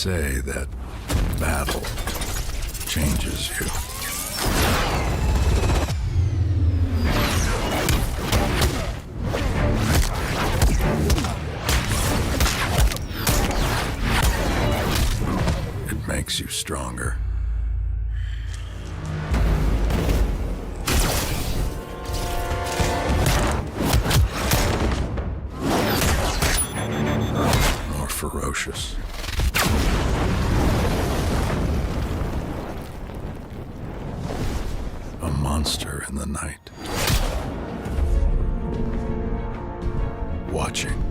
say that battle changes you. It makes you stronger. More ferocious. A monster in the night. Watching.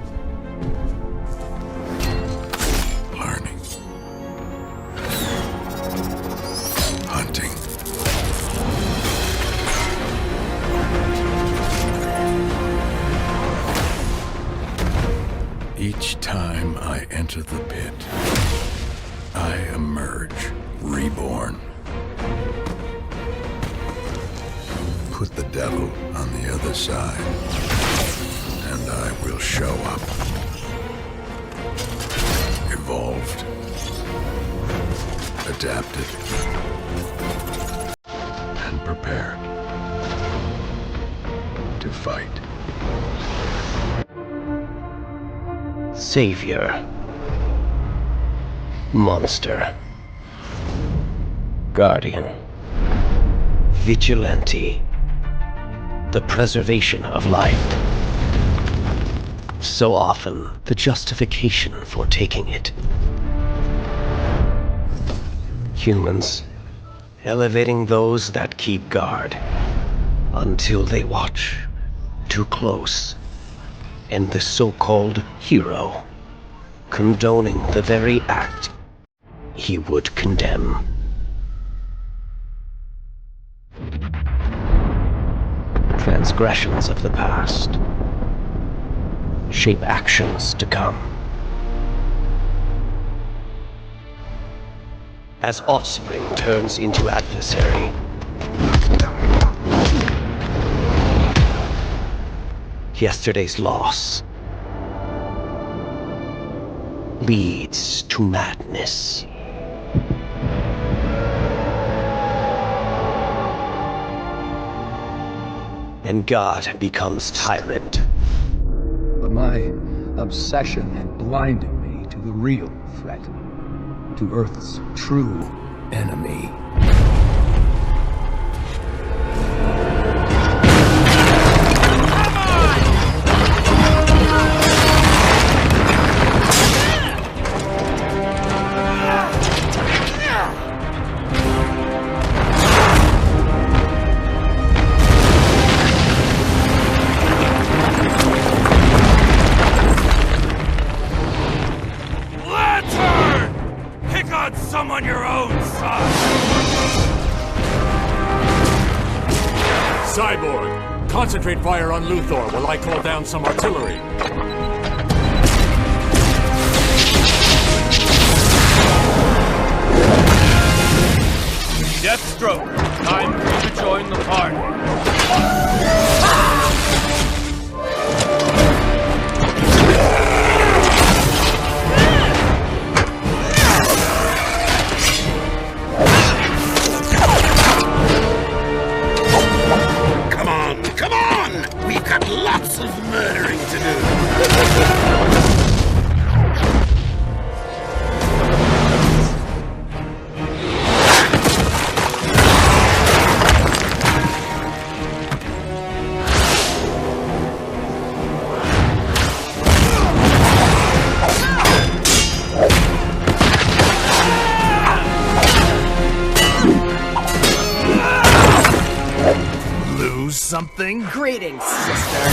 Learning. Hunting. Each time I enter the pit, I emerge reborn. Put the devil on the other side, and I will show up. Evolved. Adapted. And prepared to fight. Savior. Monster. Guardian. Vigilante. The preservation of life. So often, the justification for taking it. Humans, elevating those that keep guard, until they watch too close, and the so-called hero, condoning the very act he would condemn. Transgressions of the past shape actions to come. As offspring turns into adversary, yesterday's loss leads to madness. And God becomes tyrant. But my obsession had blinded me to the real threat, to Earth's true enemy. Someone your own size! Cyborg, concentrate fire on Luthor while I call down some artillery. Deathstroke, time for you to join the party. Lots of murdering to do. Lose something? Greetings, sister.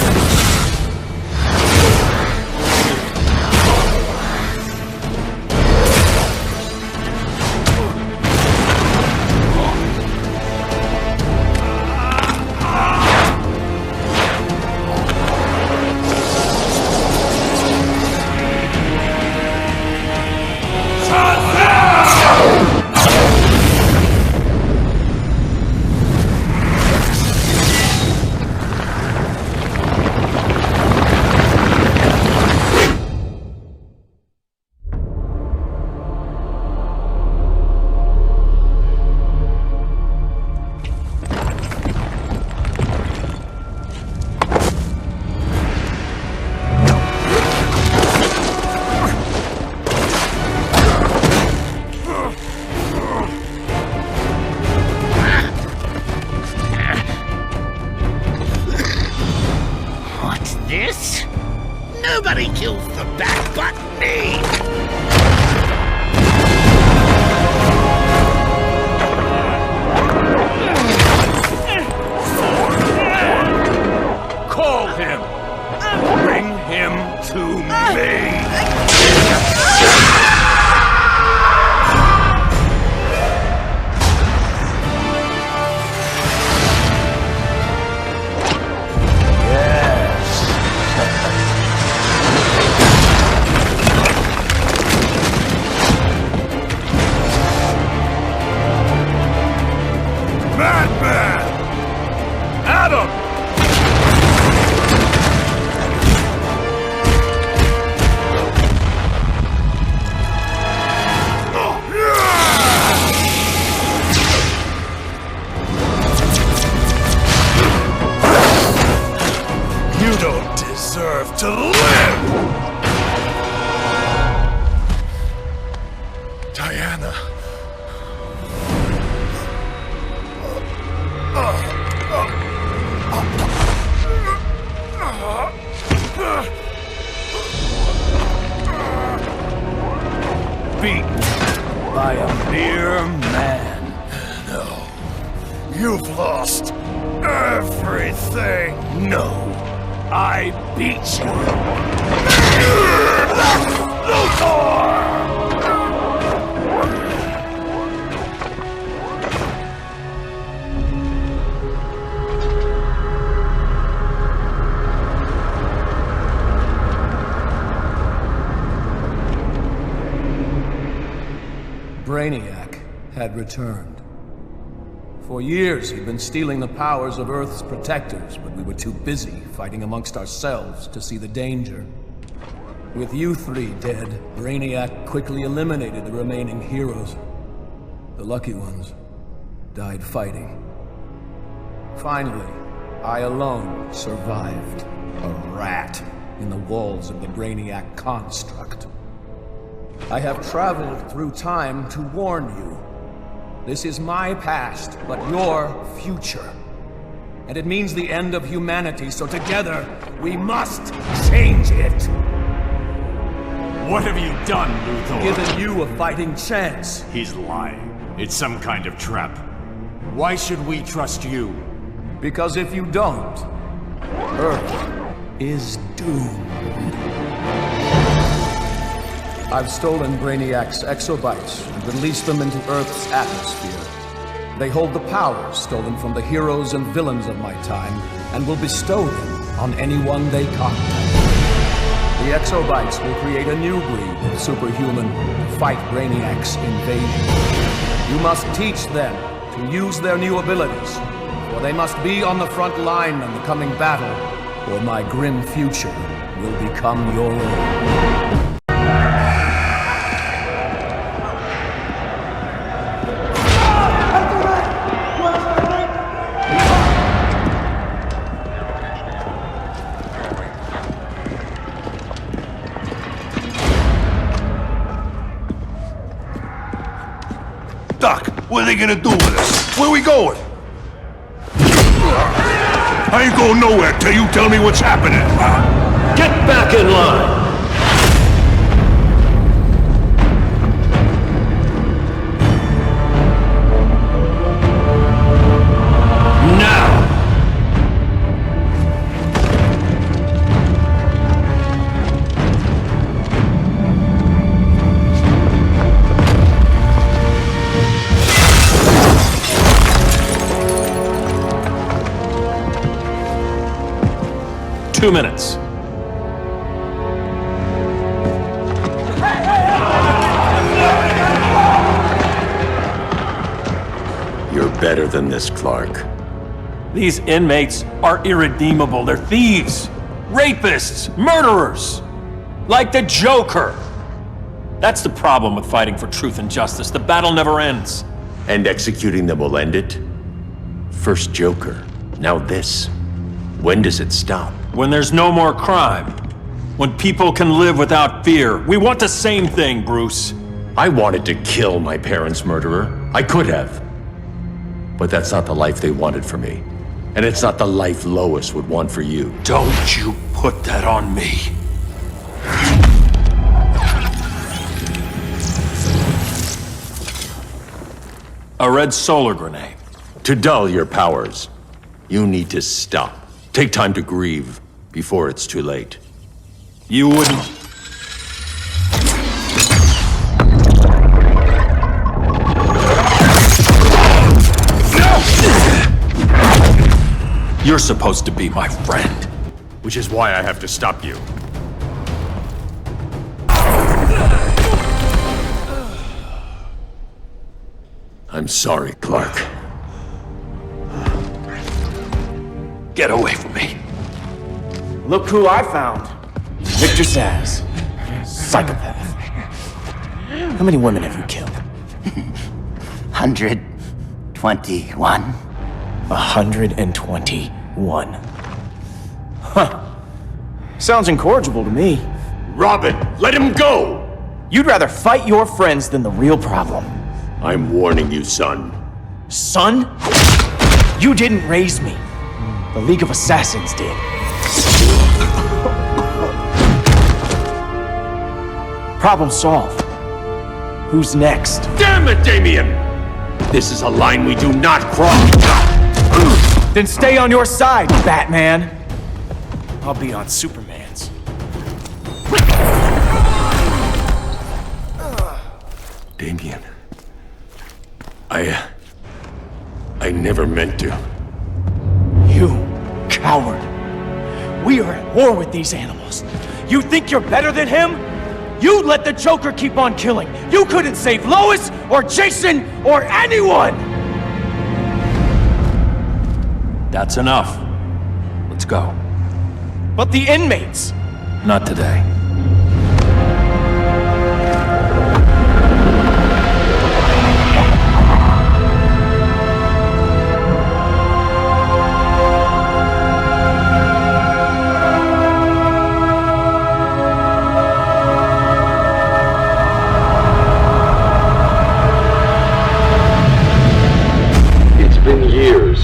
man. You've lost everything. No, I beat you. Luthor! Brainiac had returned. For years, he'd been stealing the powers of Earth's protectors, but we were too busy fighting amongst ourselves to see the danger. With you three dead, Brainiac quickly eliminated the remaining heroes. The lucky ones died fighting. Finally, I alone survived. A rat in the walls of the Brainiac construct. I have traveled through time to warn you. This is my past, but your future. And it means the end of humanity, so together, we must change it. What have you done, Luthor? Given you a fighting chance. He's lying. It's some kind of trap. Why should we trust you? Because if you don't, Earth is doomed. I've stolen Brainiac's exobytes and released them into Earth's atmosphere. They hold the powers stolen from the heroes and villains of my time, and will bestow them on anyone they contact. The exobytes will create a new breed of superhuman to fight Brainiac's invasion. You must teach them to use their new abilities, for they must be on the front line in the coming battle, or my grim future will become your own. Doc, what are they gonna do with us? Where we going? I ain't going nowhere till you tell me what's happening. Get back in line! Now! 2 minutes. You're better than this, Clark. These inmates are irredeemable. They're thieves, rapists, murderers. Like the Joker. That's the problem with fighting for truth and justice. The battle never ends. And executing them will end it? First Joker, now this. When does it stop? When there's no more crime. When people can live without fear. We want the same thing, Bruce. I wanted to kill my parents' murderer. I could have. But that's not the life they wanted for me. And it's not the life Lois would want for you. Don't you put that on me. A red solar grenade. To dull your powers, you need to stop. Take time to grieve before it's too late. You wouldn't... You're supposed to be my friend. Which is why I have to stop you. I'm sorry, Clark. Get away from me. Look who I found. Victor Zsasz. Psychopath. How many women have you killed? 121. 121. Huh. Sounds incorrigible to me. Robin, let him go! You'd rather fight your friends than the real problem. I'm warning you, son. Son? You didn't raise me. The League of Assassins did. Problem solved. Who's next? Damn it, Damien! This is a line we do not cross. Then stay on your side, Batman. I'll be on Superman's. Damian. I never meant to. You coward. We are at war with these animals. You think you're better than him? You let the Joker keep on killing. You couldn't save Lois, or Jason, or anyone! That's enough. Let's go. But the inmates! Not today.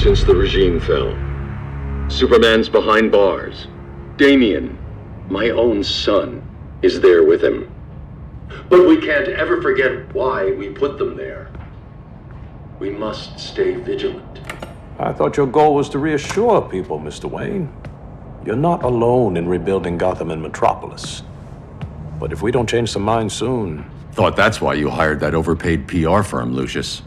Since the regime fell. Superman's behind bars. Damian, my own son, is there with him. But we can't ever forget why we put them there. We must stay vigilant. I thought your goal was to reassure people, Mr. Wayne. You're not alone in rebuilding Gotham and Metropolis. But if we don't change some minds soon... Thought that's why you hired that overpaid PR firm, Lucius.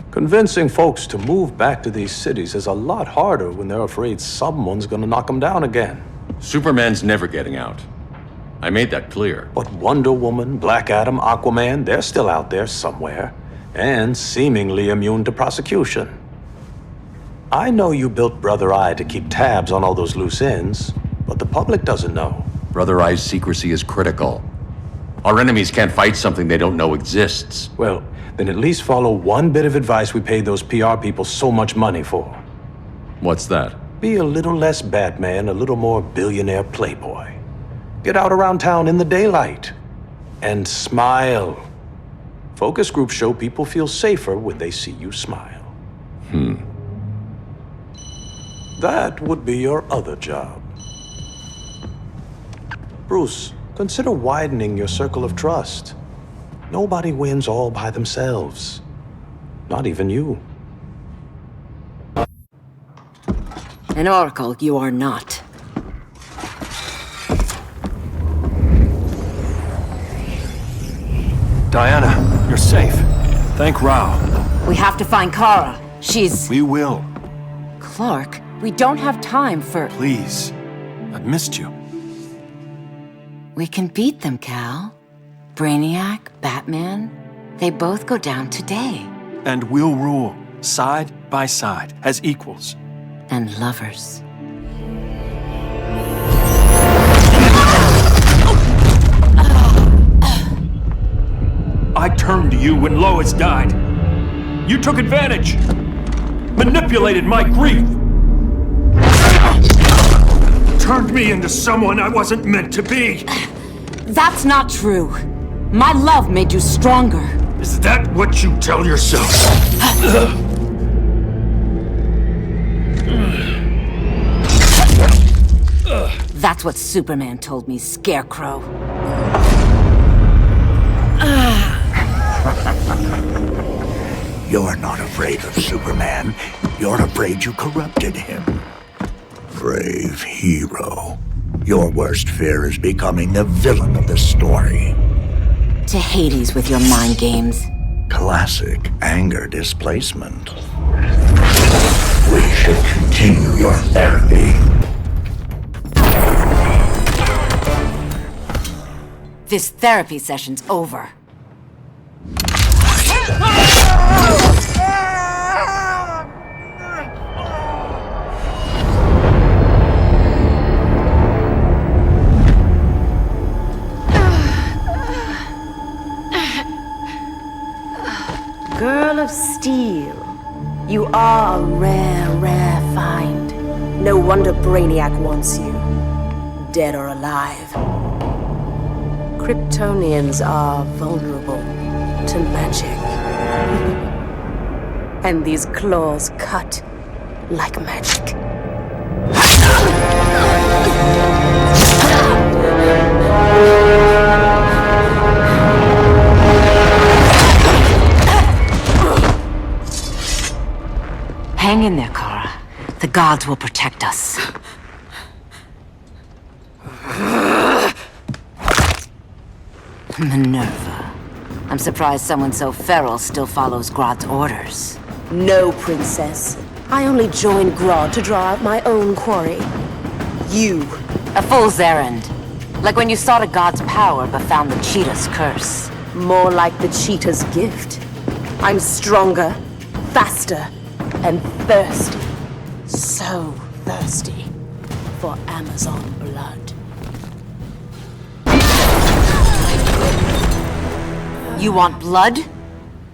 Convincing folks to move back to these cities is a lot harder when they're afraid someone's gonna knock them down again. Superman's never getting out. I made that clear. But Wonder Woman, Black Adam, Aquaman, they're still out there somewhere, and seemingly immune to prosecution. I know you built Brother Eye to keep tabs on all those loose ends, but the public doesn't know. Brother Eye's secrecy is critical. Our enemies can't fight something they don't know exists. Well, then at least follow one bit of advice we paid those PR people so much money for. What's that? Be a little less Batman, a little more billionaire playboy. Get out around town in the daylight. And smile. Focus groups show people feel safer when they see you smile. That would be your other job. Bruce, consider widening your circle of trust. Nobody wins all by themselves. Not even you. An oracle you are not. Diana, you're safe. Thank Rao. We have to find Kara. She's... We will. Clark, we don't have time for... Please. I've missed you. We can beat them, Cal. Brainiac, Batman, they both go down today. And we'll rule, side by side, as equals. And lovers. I turned to you when Lois died. You took advantage. Manipulated my grief. Turned me into someone I wasn't meant to be. That's not true. My love made you stronger. Is that what you tell yourself? That's what Superman told me, Scarecrow. You're not afraid of Superman. You're afraid you corrupted him. Brave hero. Your worst fear is becoming the villain of the story. To Hades with your mind games. Classic anger displacement. We should continue your therapy. This therapy session's over. Girl of Steel, you are a rare, rare find. No wonder Brainiac wants you, dead or alive. Kryptonians are vulnerable to magic. And these claws cut like magic. Hang in there, Kara. The gods will protect us. Minerva. I'm surprised someone so feral still follows Grodd's orders. No, princess. I only joined Grodd to draw out my own quarry. You. A fool's errand. Like when you sought a god's power but found the cheetah's curse. More like the cheetah's gift. I'm stronger, faster, and thirsty. So thirsty for Amazon blood. You want blood?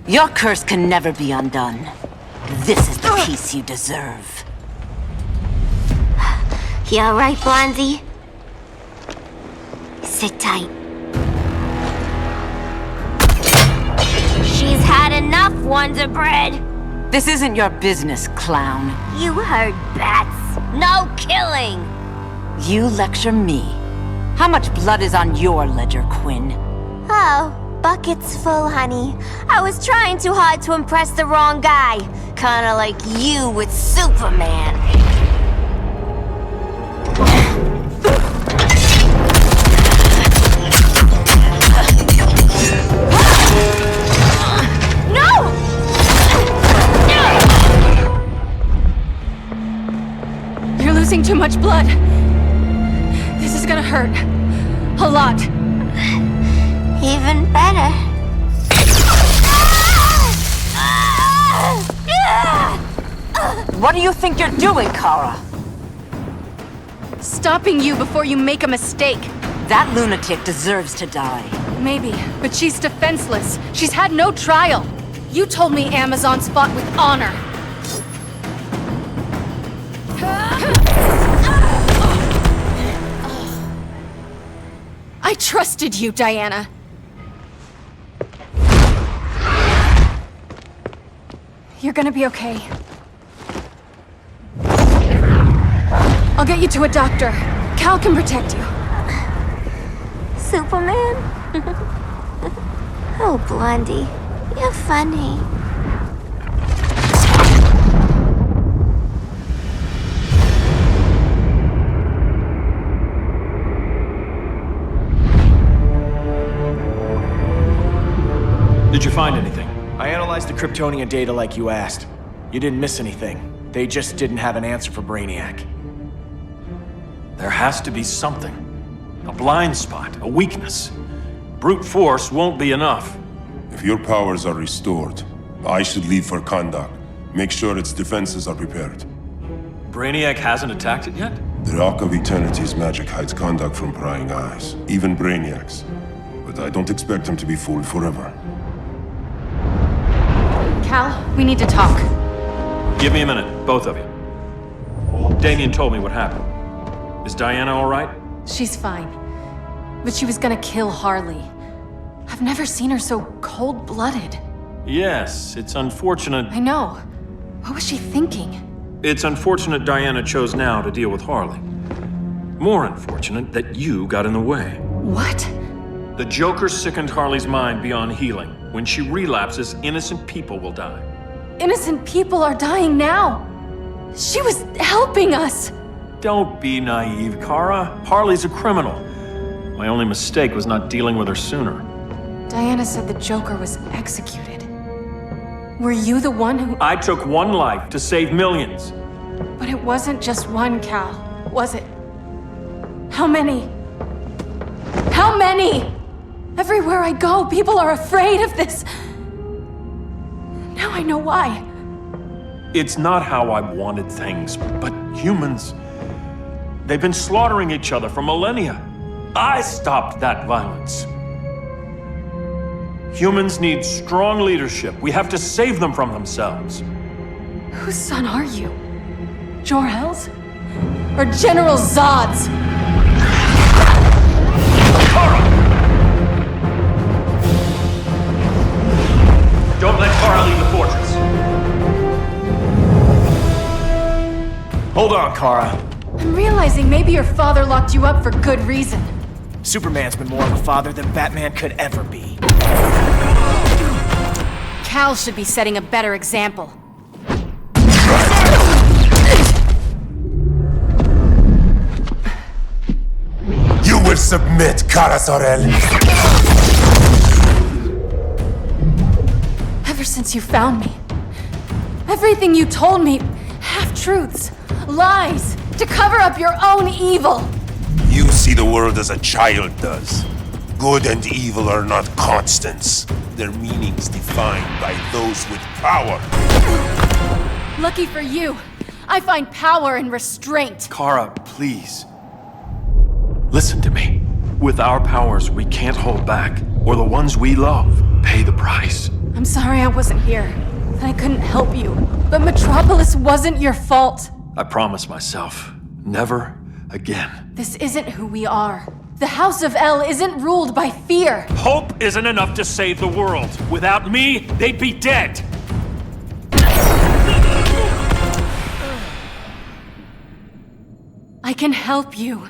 Your curse can never be undone. This is the peace you deserve. You alright, Blondie? Sit tight. She's had enough, Wonder Bread! This isn't your business, clown. You heard bats. No killing! You lecture me. How much blood is on your ledger, Quinn? Oh, buckets full, honey. I was trying too hard to impress the wrong guy. Kinda like you with Superman. No! You're losing too much blood. This is gonna hurt. A lot. Even better. What do you think you're doing, Kara? Stopping you before you make a mistake. That lunatic deserves to die. Maybe, but she's defenseless. She's had no trial. You told me Amazons fought with honor. I trusted you, Diana. You're gonna be okay. I'll get you to a doctor. Cal can protect you. Superman? Oh, Blondie, you're funny. Did you find anything? I analyzed the Kryptonian data like you asked. You didn't miss anything. They just didn't have an answer for Brainiac. There has to be something. A blind spot, a weakness. Brute force won't be enough. If your powers are restored, I should leave for Kahndaq. Make sure its defenses are prepared. Brainiac hasn't attacked it yet? The Rock of Eternity's magic hides Kahndaq from prying eyes, even Brainiac's. But I don't expect him to be fooled forever. Cal, we need to talk. Give me a minute, both of you. Damien told me what happened. Is Diana all right? She's fine. But she was gonna kill Harley. I've never seen her so cold-blooded. Yes, it's unfortunate. I know. What was she thinking? It's unfortunate Diana chose now to deal with Harley. More unfortunate that you got in the way. What? The Joker sickened Harley's mind beyond healing. When she relapses, innocent people will die. Innocent people are dying now. She was helping us. Don't be naive, Kara. Harley's a criminal. My only mistake was not dealing with her sooner. Diana said the Joker was executed. Were you the one who... I took one life to save millions. But it wasn't just one, Cal, was it? How many? How many? Everywhere I go, people are afraid of this. Now I know why. It's not how I wanted things, but humans... They've been slaughtering each other for millennia. I stopped that violence. Humans need strong leadership. We have to save them from themselves. Whose son are you? Jor-El's? Or General Zod's? Kara! Don't let Kara leave the fortress. Hold on, Kara. I'm realizing maybe your father locked you up for good reason. Superman's been more of a father than Batman could ever be. Cal should be setting a better example. will submit, Kara Zor-El. Ever since you found me, everything you told me, half-truths, lies, to cover up your own evil. You see the world as a child does. Good and evil are not constants. Their meanings defined by those with power. Lucky for you, I find power in restraint. Kara, please. Listen to me. With our powers, we can't hold back, or the ones we love pay the price. I'm sorry I wasn't here, that I couldn't help you. But Metropolis wasn't your fault. I promise myself, never again. This isn't who we are. The House of El isn't ruled by fear. Hope isn't enough to save the world. Without me, they'd be dead. I can help you.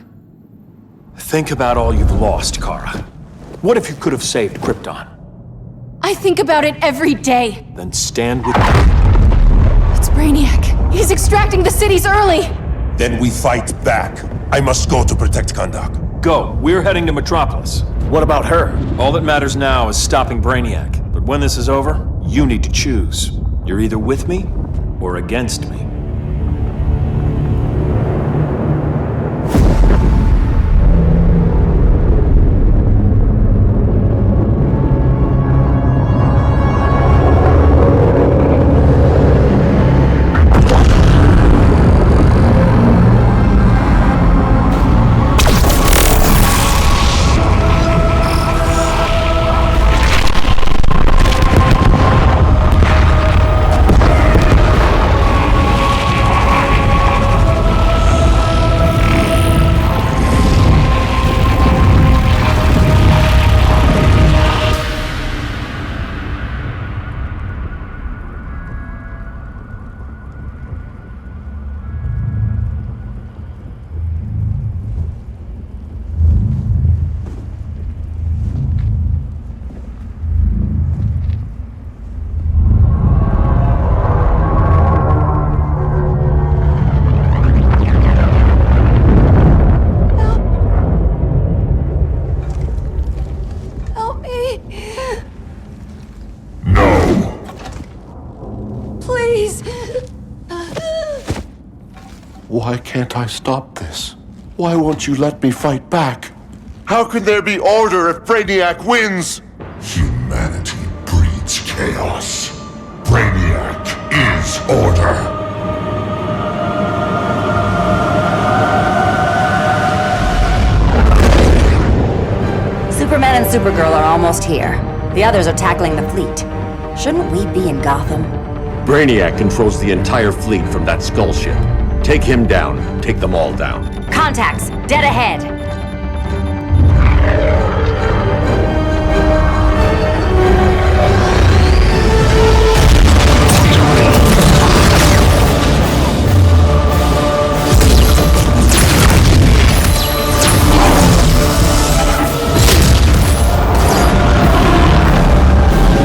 Think about all you've lost, Kara. What if you could have saved Krypton? I think about it every day. Then stand with me. It's Brainiac. He's extracting the cities early. Then we fight back. I must go to protect Kahndaq. Go. We're heading to Metropolis. What about her? All that matters now is stopping Brainiac. But when this is over, you need to choose. You're either with me or against me. Why can't I stop this? Why won't you let me fight back? How can there be order if Brainiac wins? Humanity breeds chaos. Brainiac is order. Superman and Supergirl are almost here. The others are tackling the fleet. Shouldn't we be in Gotham? Brainiac controls the entire fleet from that skull ship. Take him down. Take them all down. Contacts, dead ahead.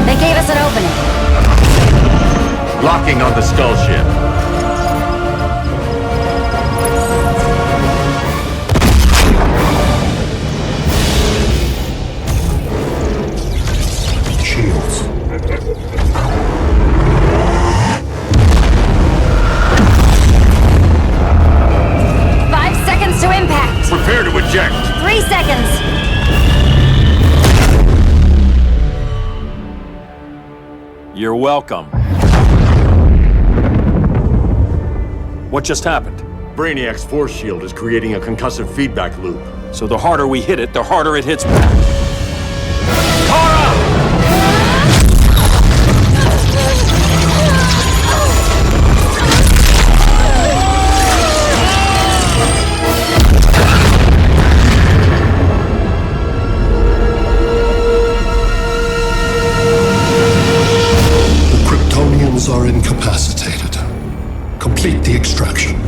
They gave us an opening. Locking on the skull ship. Shields. 5 seconds to impact. Prepare to eject. 3 seconds. You're welcome. What just happened? Brainiac's force shield is creating a concussive feedback loop. So the harder we hit it, the harder it hits back. The Kryptonians are incapacitated. Complete the extraction.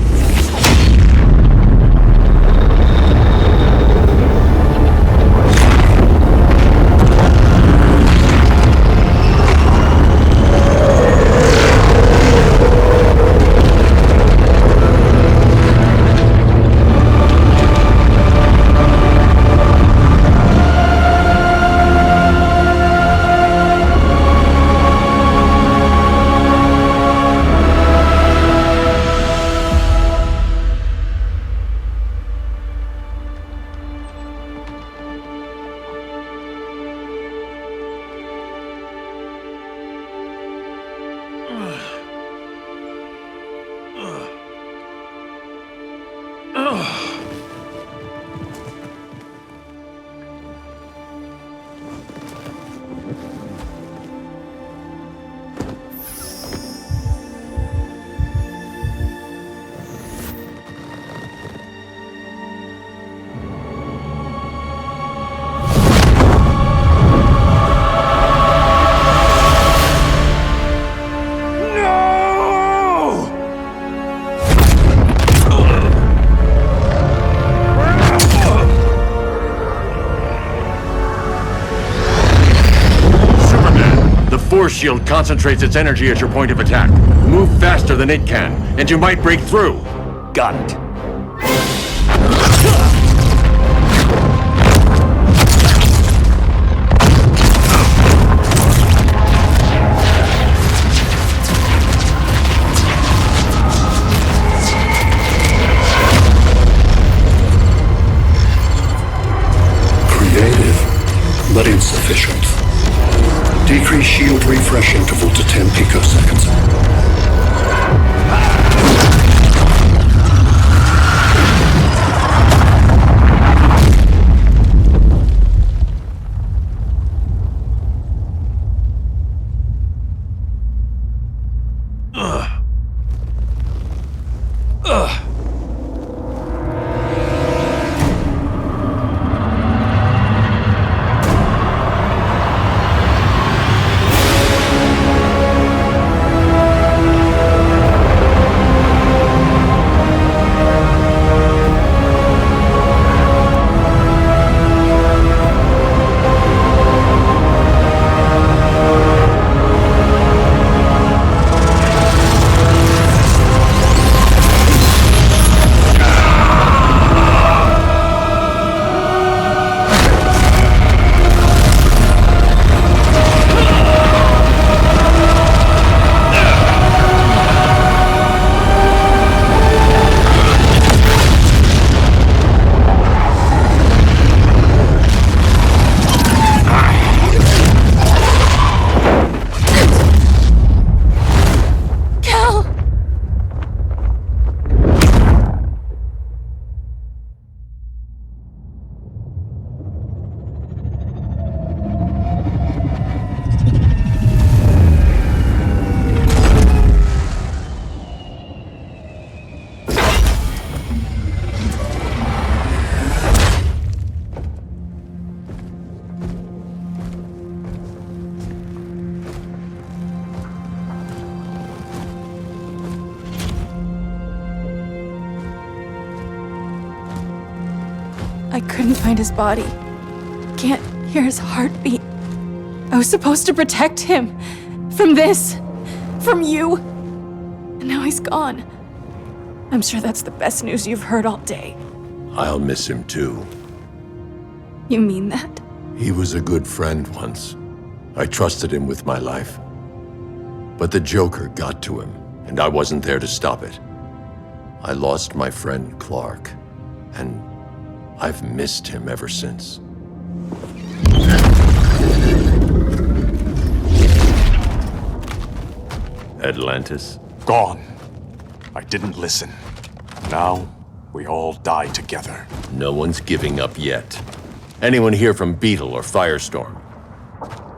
shield concentrates its energy at your point of attack. Move faster than it can, and you might break through. Got it. But insufficient. Decrease shield refresh interval to 10 picoseconds. I couldn't find his body. Can't hear his heartbeat. I was supposed to protect him. From this. From you. And now he's gone. I'm sure that's the best news you've heard all day. I'll miss him too. You mean that? He was a good friend once. I trusted him with my life. But the Joker got to him, and I wasn't there to stop it. I lost my friend Clark, and I've missed him ever since. Atlantis? Gone. I didn't listen. Now, we all die together. No one's giving up yet. Anyone here from Beetle or Firestorm?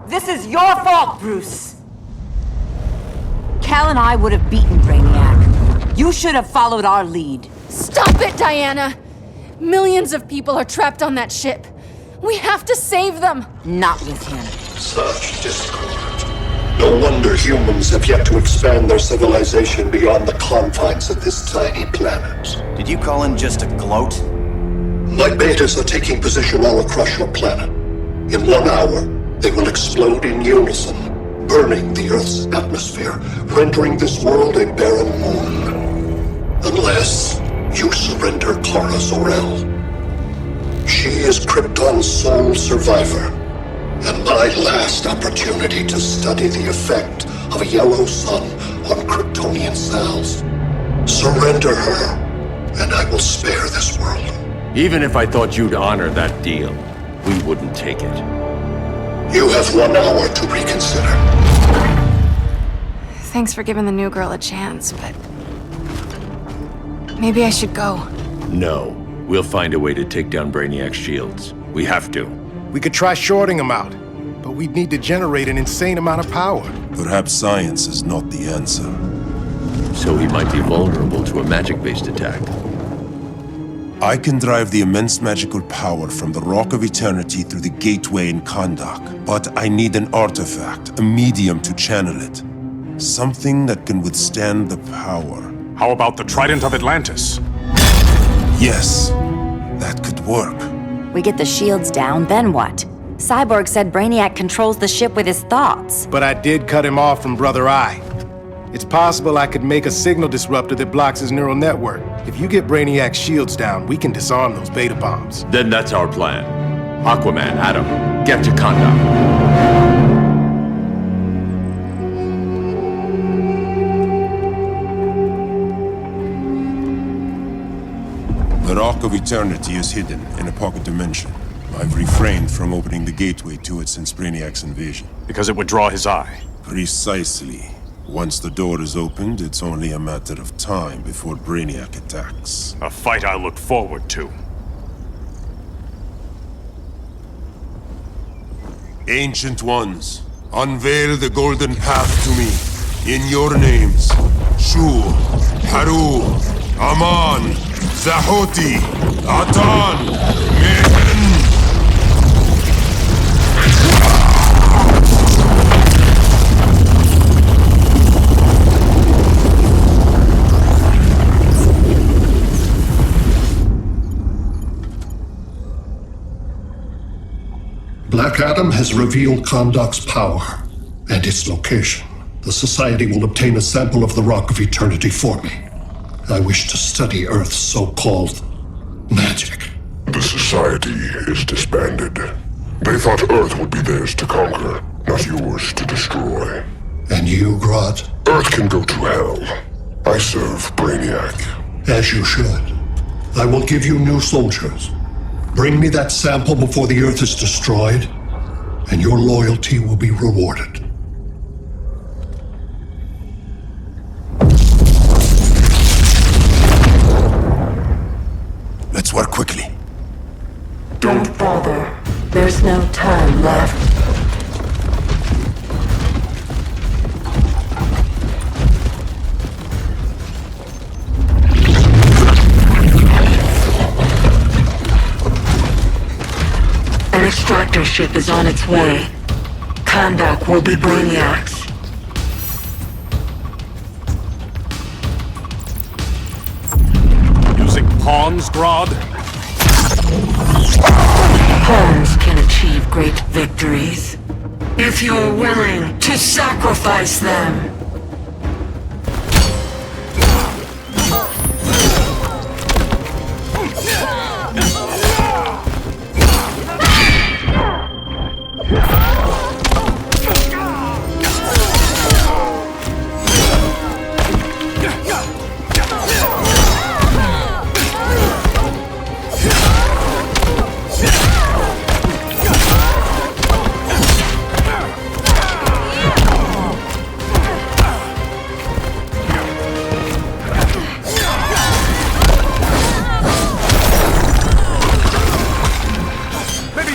This is your fault, Bruce! Cal and I would have beaten Brainiac. You should have followed our lead. Stop it, Diana! Millions of people are trapped on that ship. We have to save them! Not with him. Such discord. No wonder humans have yet to expand their civilization beyond the confines of this tiny planet. Did you call in just to gloat? My betas are taking position all across your planet. In 1 hour, they will explode in unison, burning the Earth's atmosphere, rendering this world a barren moon. Unless you surrender Clara Zor-El. She is Krypton's sole survivor, and my last opportunity to study the effect of a yellow sun on Kryptonian cells. Surrender her, and I will spare this world. Even if I thought you'd honor that deal, we wouldn't take it. You have 1 hour to reconsider. Thanks for giving the new girl a chance, but maybe I should go. No. We'll find a way to take down Brainiac's shields. We have to. We could try shorting him out, but we'd need to generate an insane amount of power. Perhaps science is not the answer. So he might be vulnerable to a magic-based attack. I can drive the immense magical power from the Rock of Eternity through the gateway in Kondak, but I need an artifact, a medium to channel it. Something that can withstand the power. How about the Trident of Atlantis? Yes, that could work. We get the shields down, then what? Cyborg said Brainiac controls the ship with his thoughts. But I did cut him off from Brother Eye. It's possible I could make a signal disruptor that blocks his neural network. If you get Brainiac's shields down, we can disarm those beta bombs. Then that's our plan. Aquaman, Adam, get to Kondak. The Rock of Eternity is hidden in a pocket dimension. I've refrained from opening the gateway to it since Brainiac's invasion. Because it would draw his eye. Precisely. Once the door is opened, it's only a matter of time before Brainiac attacks. A fight I look forward to. Ancient Ones, unveil the golden path to me. In your names, Shu, Haru, Aman, Zahoti, Atan, Mehen! Black Adam has revealed Kondak's power and its location. The Society will obtain a sample of the Rock of Eternity for me. I wish to study Earth's so-called magic. The Society is disbanded. They thought Earth would be theirs to conquer, not yours to destroy. And you, Grodd? Earth can go to hell. I serve Brainiac. As you should. I will give you new soldiers. Bring me that sample before the Earth is destroyed, and your loyalty will be rewarded. Let's work quickly. Don't bother. There's no time left. An extractor ship is on its way. Kondak will be Brainiac's. Using pawns, Grodd? Pawns can achieve great victories if you're willing to sacrifice them.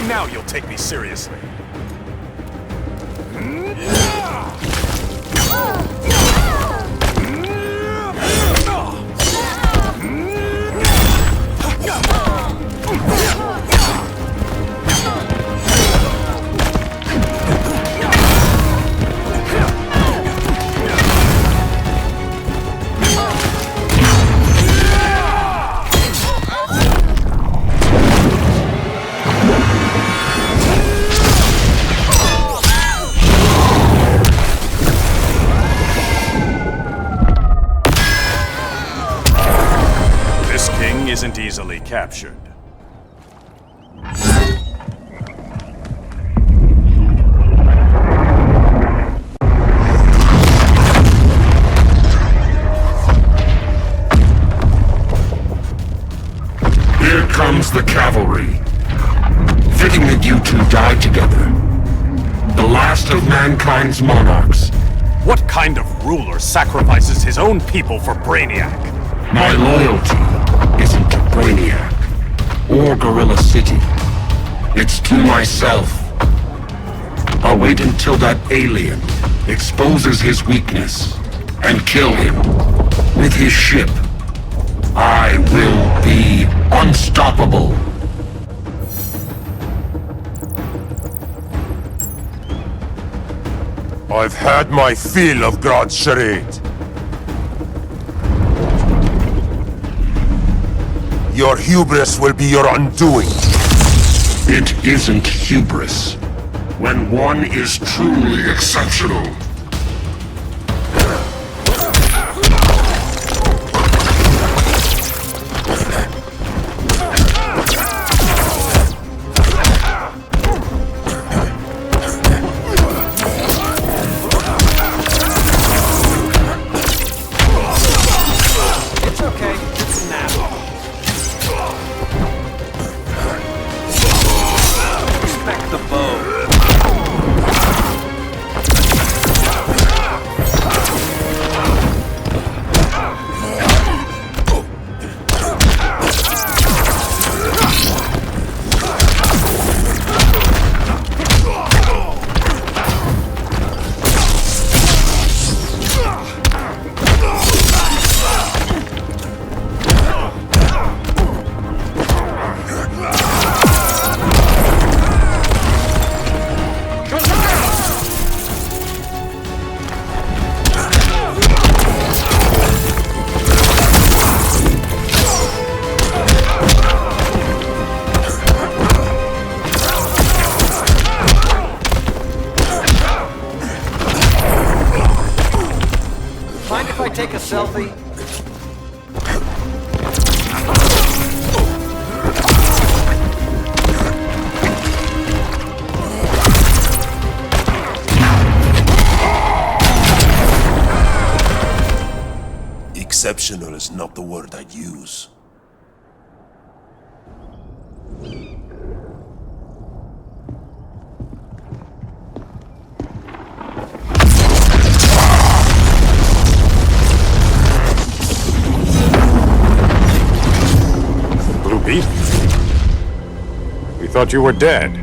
Now you'll take me seriously. Isn't easily captured. Here comes the cavalry. Fitting that you two die together. The last of mankind's monarchs. What kind of ruler sacrifices his own people for Brainiac? My loyalty isn't to Brainiac or Gorilla City. It's to myself. I'll wait until that alien exposes his weakness and kill him with his ship. I will be unstoppable. I've had my fill of Grodd's charade. Your hubris will be your undoing. It isn't hubris. When one is truly exceptional. Take a selfie? Exceptional is not the word I'd use. Beetle? We thought you were dead.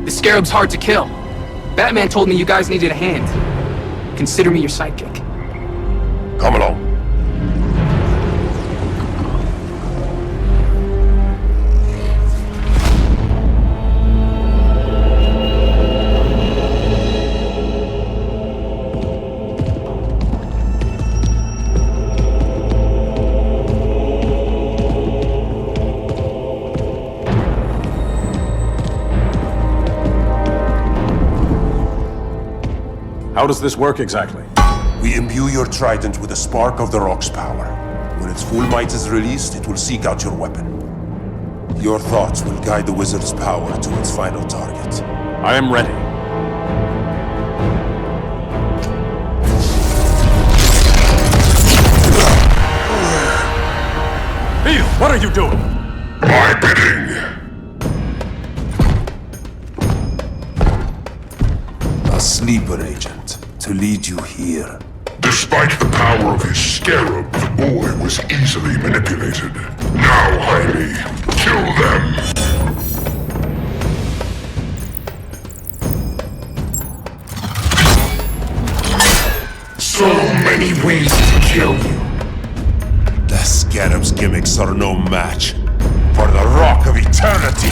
The Scarab's hard to kill. Batman told me you guys needed a hand. Consider me your sidekick. Come along. How does this work exactly? We imbue your trident with a spark of the rock's power. When its full might is released, it will seek out your weapon. Your thoughts will guide the wizard's power to its final target. I am ready. Beetle, what are you doing? My bidding! A sleeper agent to lead you here. Despite the power of his scarab, the boy was easily manipulated. Now, Harley, kill them! So many ways to kill you. The scarab's gimmicks are no match for the Rock of Eternity!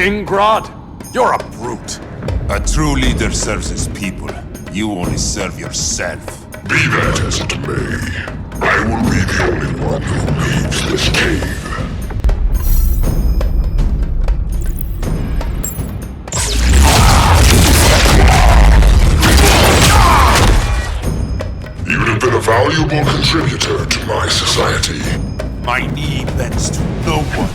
king, Grodd? You're a brute. A true leader serves his people. You only serve yourself. Be that as it may, I will be the only one who leaves this cave. You'd have been a valuable contributor to my society. My knee bends to no one.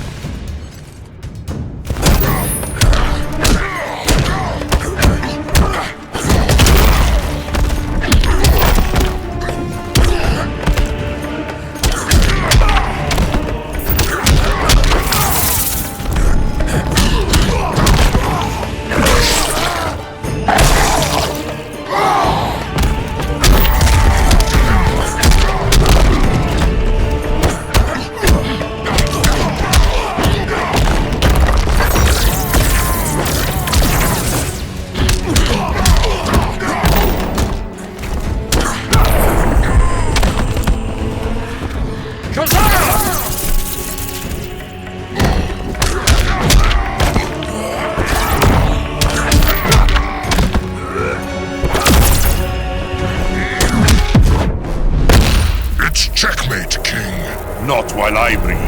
Checkmate, King. Not while I breathe.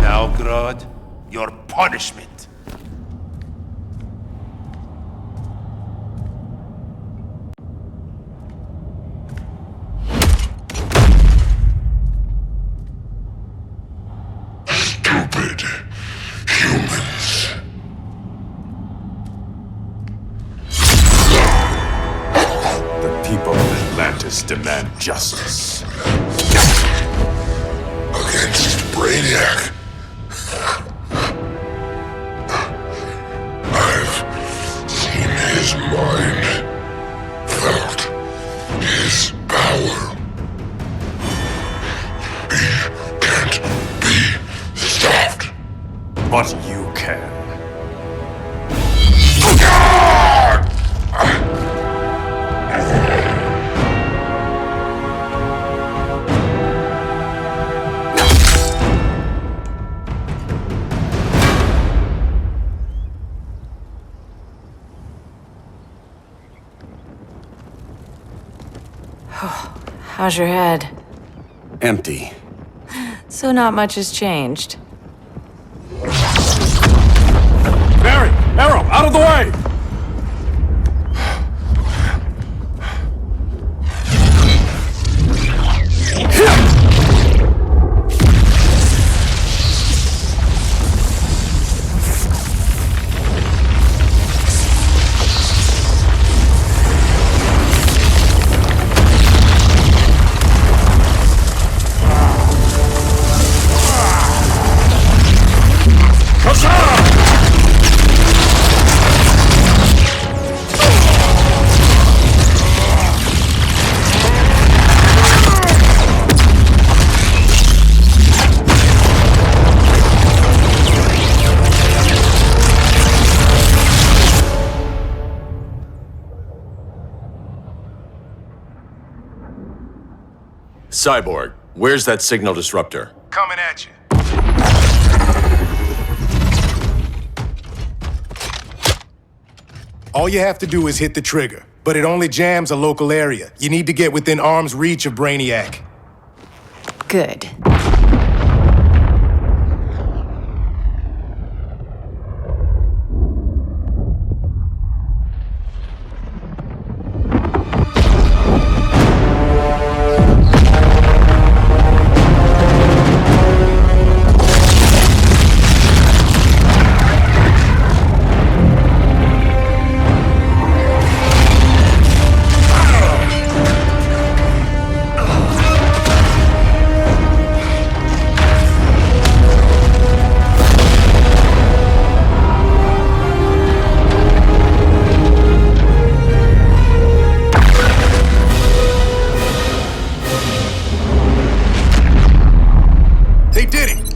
Now, Grodd, your punishment. Stupid humans. The people of Atlantis demand justice. Against Brainiac. I've seen his mind, felt his power. He can't be stopped. But you can. How's your head? Empty. So not much has changed. Barry! Arrow! Out of the way! Cyborg, where's that signal disruptor? Coming at you. All you have to do is hit the trigger, but it only jams a local area. You need to get within arm's reach of Brainiac. Good.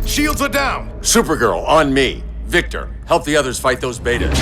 Shields are down! Supergirl, on me. Victor, Help the others fight those betas.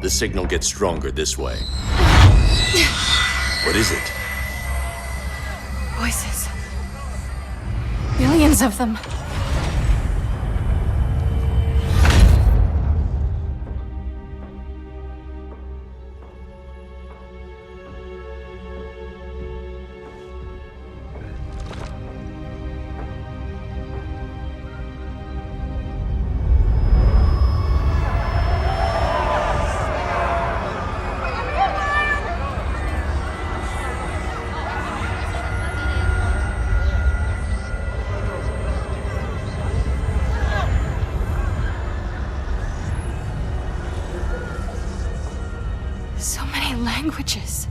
The signal gets stronger this way. What is it? Voices. Billions of them. So many languages.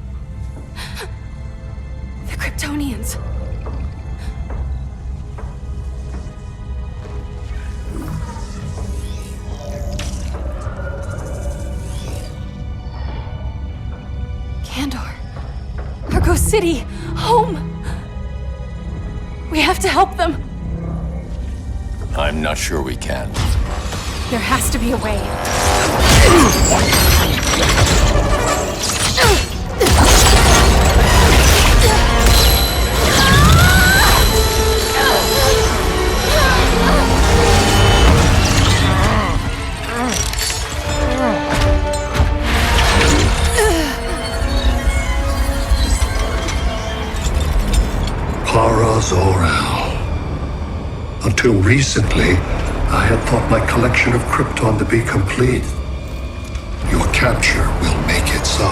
The Kryptonians. Kandor. Argo City. Home. We have to help them. I'm not sure we can. There has to be a way. Para Zor-El. Until recently, I had thought my collection of Krypton to be complete. Your capture will make it so.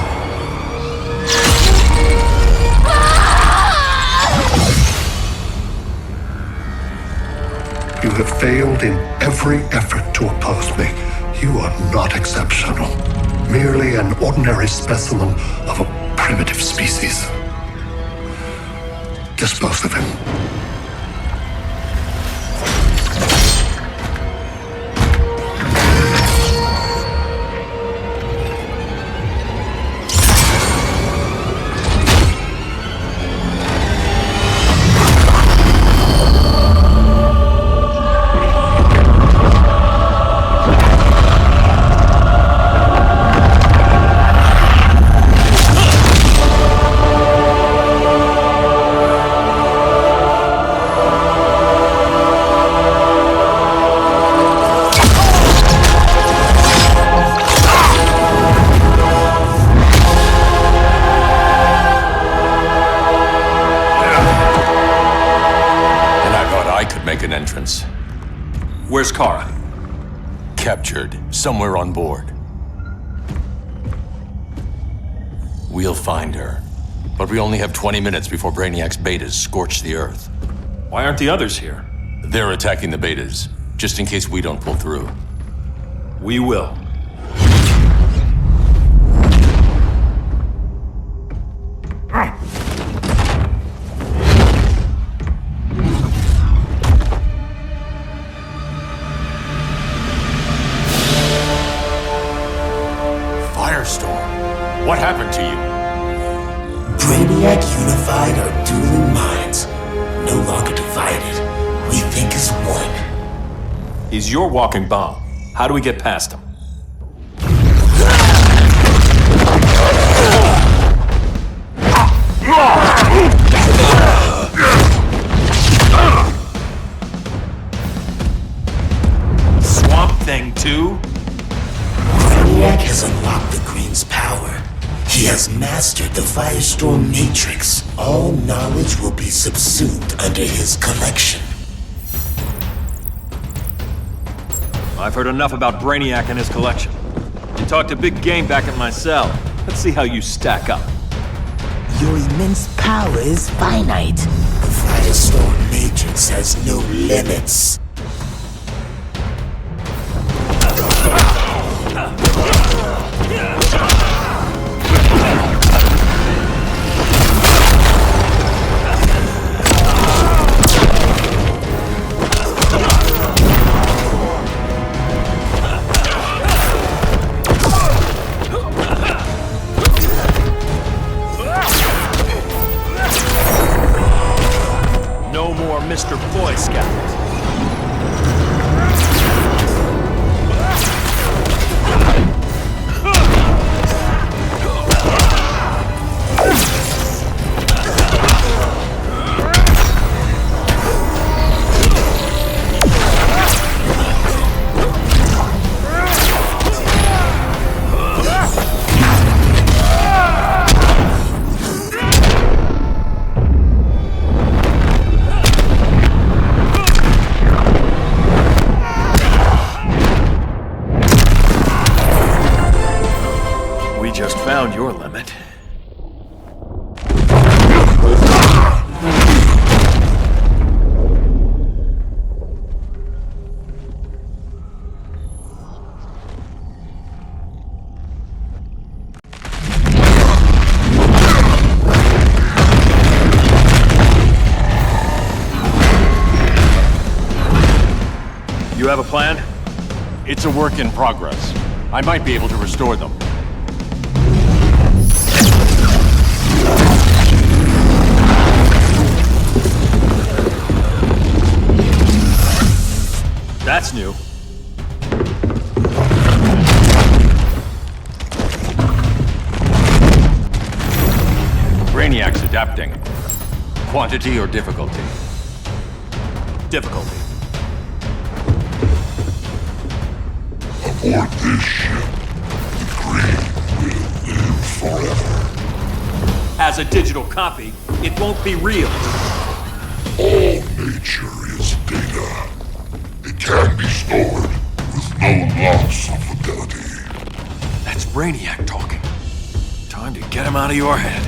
You have failed in every effort to oppose me. You are not exceptional. Merely an ordinary specimen of a primitive species. Dispose of him. Entrance. Where's Kara? Captured, somewhere on board. We'll find her. But we only have 20 minutes before Brainiac's betas scorch the Earth. Why aren't the others here? They're attacking the betas, just in case we don't pull through. We will. What happened to you? Brainiac unified our dueling minds. No longer divided. We think as one. He's your walking bomb. How do we get past him? Brainiac has unlocked the Green's power. He has mastered the Firestorm Matrix. All knowledge will be subsumed under his collection. I've heard enough about Brainiac and his collection. You talked a big game back at my cell. Let's see how you stack up. Your immense power is finite. The Firestorm Matrix has no limits. No more Mr. Boy Scout. Found your limit. You have a plan? It's a work in progress. I might be able to restore them. That's new. Brainiac's adapting. Quantity or difficulty? Difficulty. Aboard this ship, the Green will live forever. As a digital copy, it won't be real. All nature is data. It can be stored with no loss of fidelity. That's Brainiac talking. Time to get him out of your head.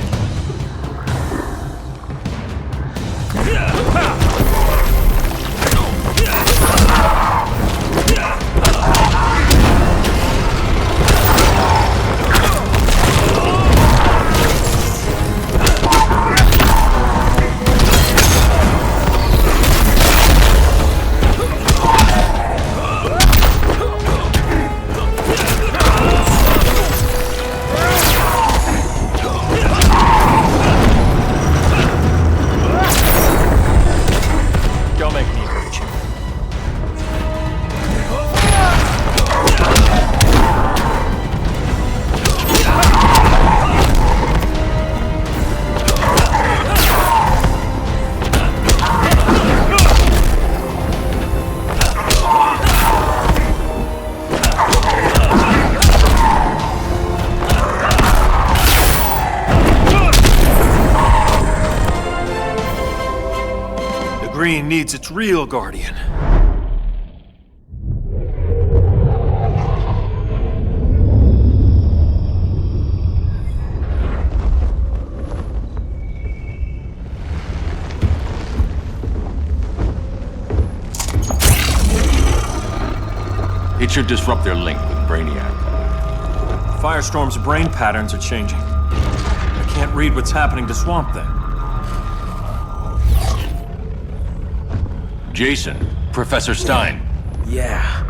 Green needs its real guardian. It should disrupt their link with Brainiac. Firestorm's brain patterns are changing. I can't read what's happening to Swamp Thing. Jason, Professor Stein. Yeah.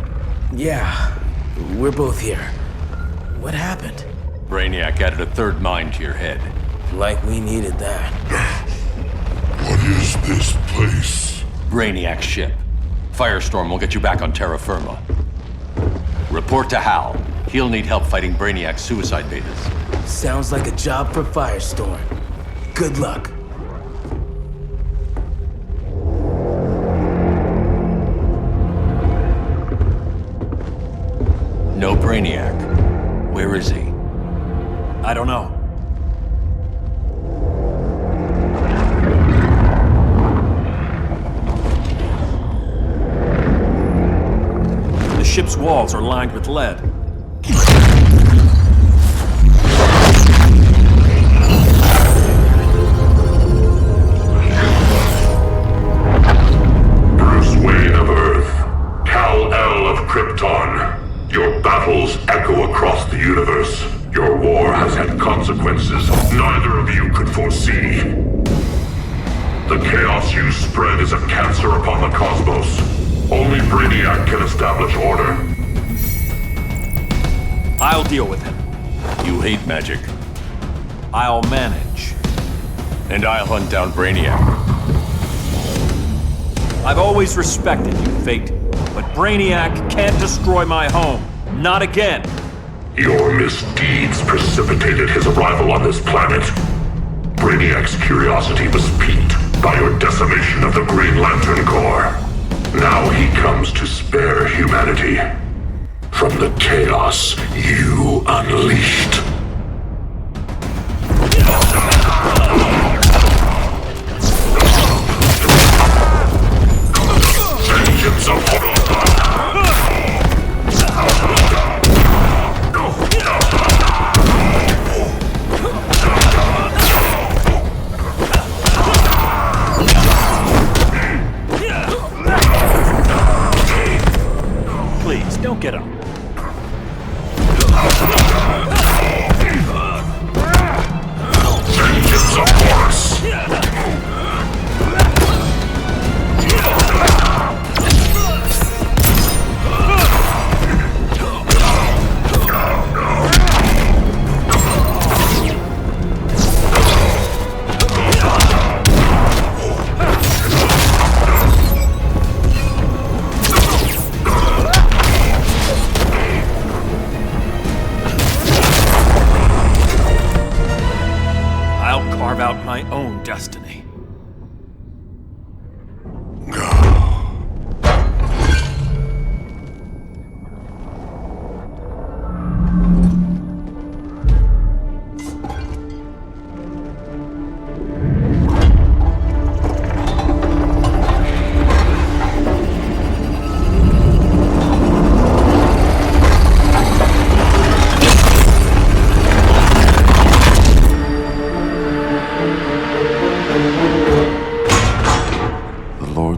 We're both here. What happened? Brainiac added a third mind to your head. Like we needed that. What is this place? Brainiac's ship. Firestorm will get you back on terra firma. Report to Hal. He'll need help fighting Brainiac's suicide betas. Sounds like a job for Firestorm. Good luck. No Brainiac. Where is he? I don't know. The ship's walls are lined with lead. Bruce Wayne of Earth, Kal-El of Krypton. Your battles echo across the universe. Your war has had consequences neither of you could foresee. The chaos you spread is a cancer upon the cosmos. Only Brainiac can establish order. I'll deal with him. You hate magic. I'll manage. And I'll hunt down Brainiac. I've always respected you, Fate. But Brainiac can't destroy my home. Not again. Your misdeeds precipitated his arrival on this planet. Brainiac's curiosity was piqued by your decimation of the Green Lantern Corps. Now he comes to spare humanity from the chaos you unleashed. Vengeance of Please, don't get up. Vengeance of Horus! Carve out my own destiny.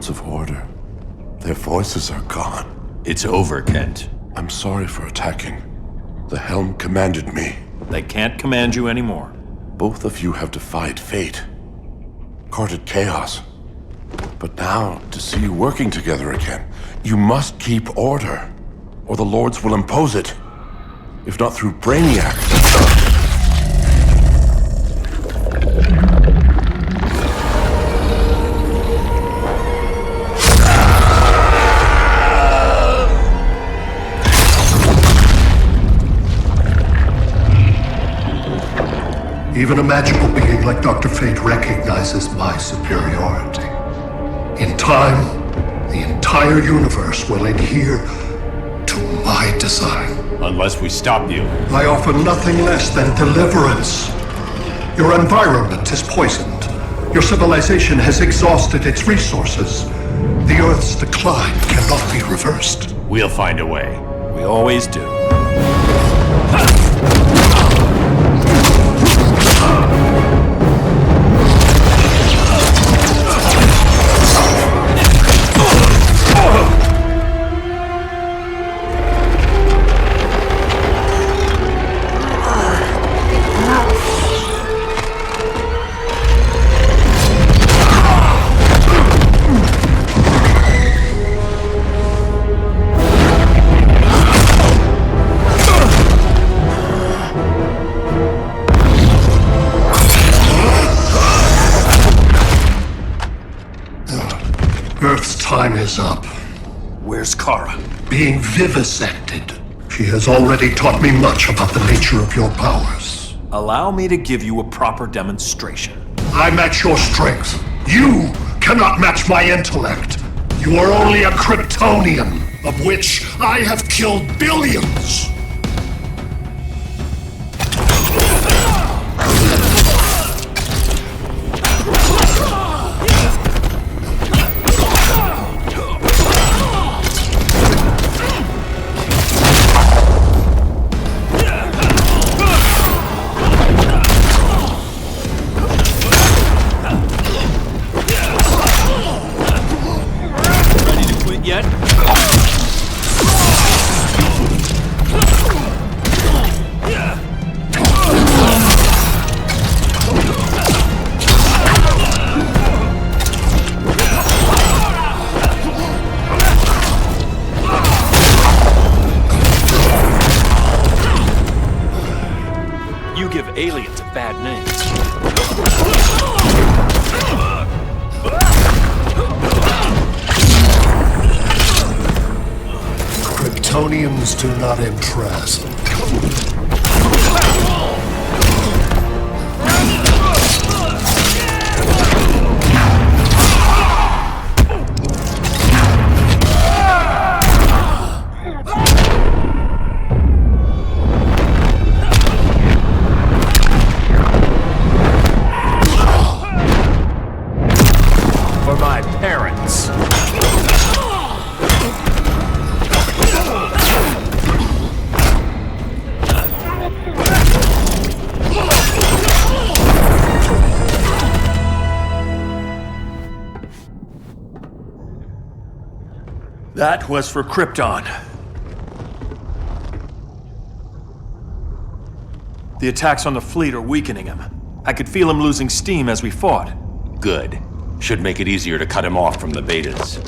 Of order. Their voices are gone. It's over, Kent. I'm sorry for attacking. The helm commanded me. They can't command you anymore. Both of you have defied fate, courted chaos. But now, to see you working together again, you must keep order, or the Lords will impose it. If not through Brainiac. Even a magical being like Dr. Fate recognizes my superiority. In time, the entire universe will adhere to my design. Unless we stop you. I offer nothing less than deliverance. Your environment is poisoned. Your civilization has exhausted its resources. The Earth's decline cannot be reversed. We'll find a way. We always do. Earth's time is up. Where's Kara? Being vivisected. She has already taught me much about the nature of your powers. Allow me to give you a proper demonstration. I match your strength. You cannot match my intellect. You are only a Kryptonian, of which I have killed billions. give aliens a bad name. Kryptonians do not impress. For my parents. That was for Krypton. The attacks on the fleet are weakening him. I could feel him losing steam as we fought. Good. Should make it easier to cut him off from the betas.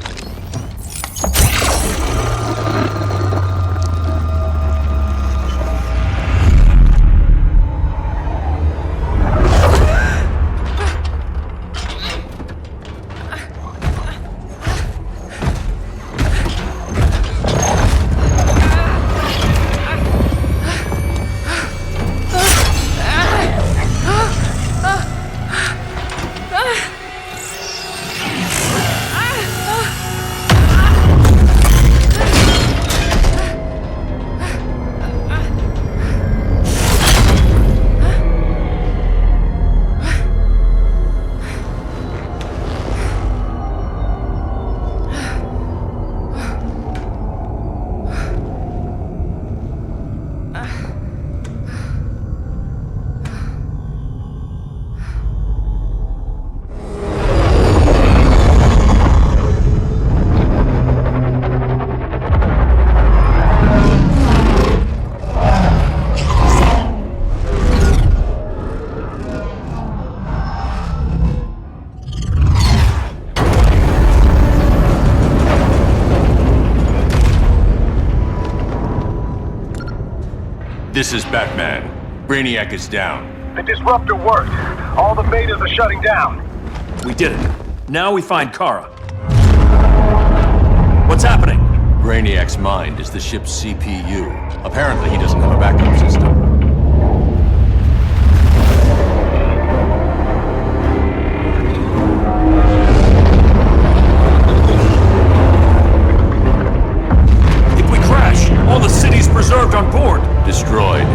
This is Batman. Brainiac is down. The disruptor worked. All the betas are shutting down. We did it. Now we find Kara. What's happening? Brainiac's mind is the ship's CPU. Apparently he doesn't have a backup system. If we crash, all the city's preserved on board. Destroyed.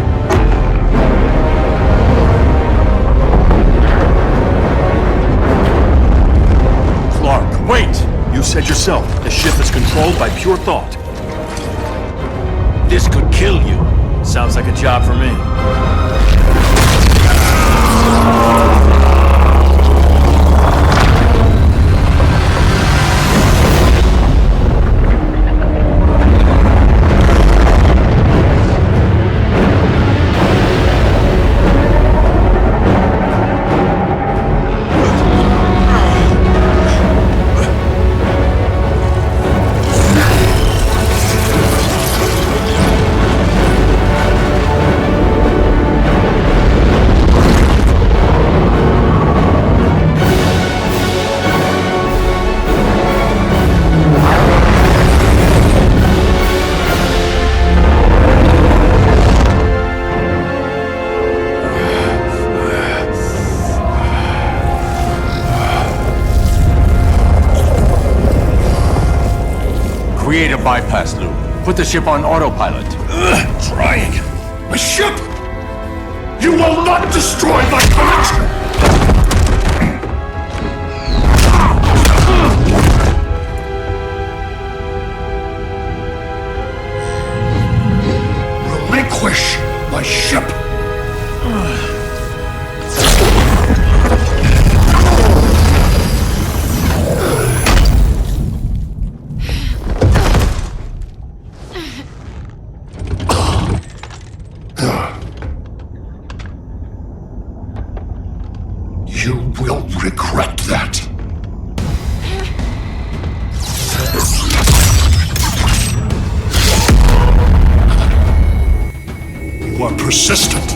Clark, wait! You said yourself, the ship is controlled by pure thought. This could kill you. Sounds like a job for me. Create a bypass loop. Put the ship on autopilot. Trying. My ship! You will not destroy my collection! Relinquish my ship! You will regret that. You are persistent,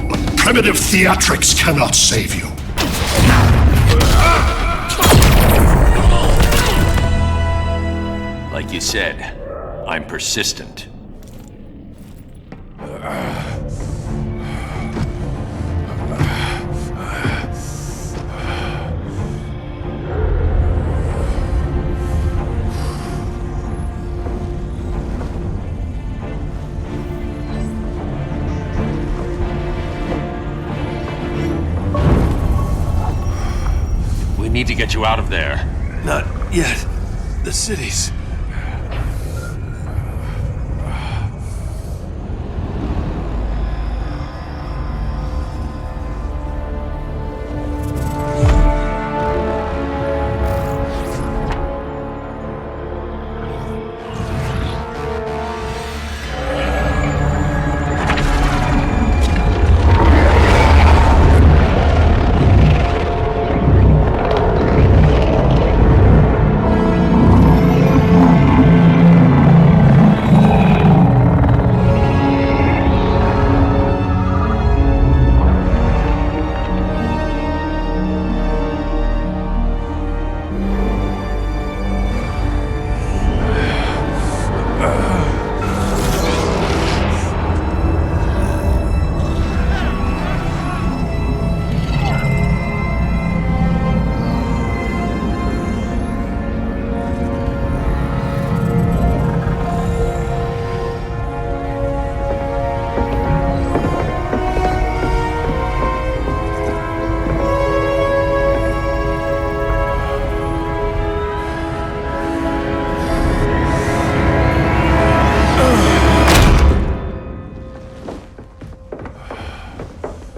but primitive theatrics cannot save you. Like you said, I'm persistent. We need to get you out of there. Not yet. The cities.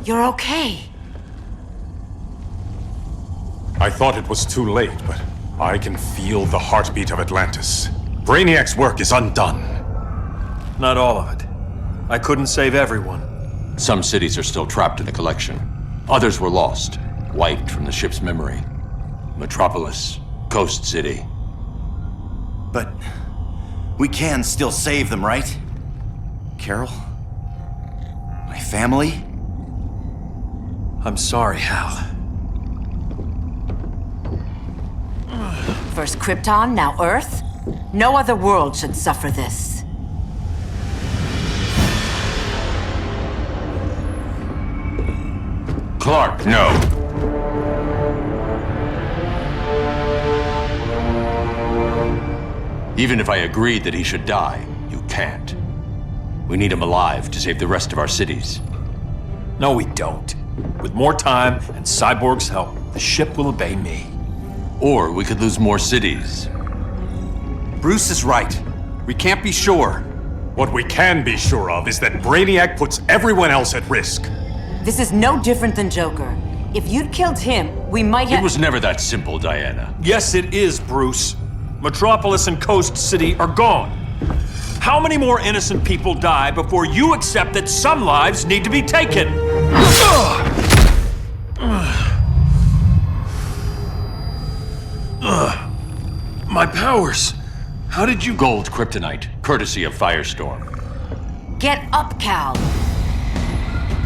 You're okay. I thought it was too late, but I can feel the heartbeat of Atlantis. Brainiac's work is undone. Not all of it. I couldn't save everyone. Some cities are still trapped in the collection. Others were lost, wiped from the ship's memory. Metropolis, Coast City. But we can still save them, right? Carol? My family? I'm sorry, Hal. First Krypton, now Earth? No other world should suffer this. Clark, no. Even if I agreed that he should die, you can't. We need him alive to save the rest of our cities. No, we don't. With more time and Cyborg's help, the ship will obey me. Or we could lose more cities. Bruce is right. We can't be sure. What we can be sure of is that Brainiac puts everyone else at risk. This is no different than Joker. If you'd killed him, we might have— It was never that simple, Diana. Yes, it is, Bruce. Metropolis and Coast City are gone. How many more innocent people die before you accept that some lives need to be taken? My powers. How did you— Gold kryptonite, courtesy of Firestorm. Get up, Cal.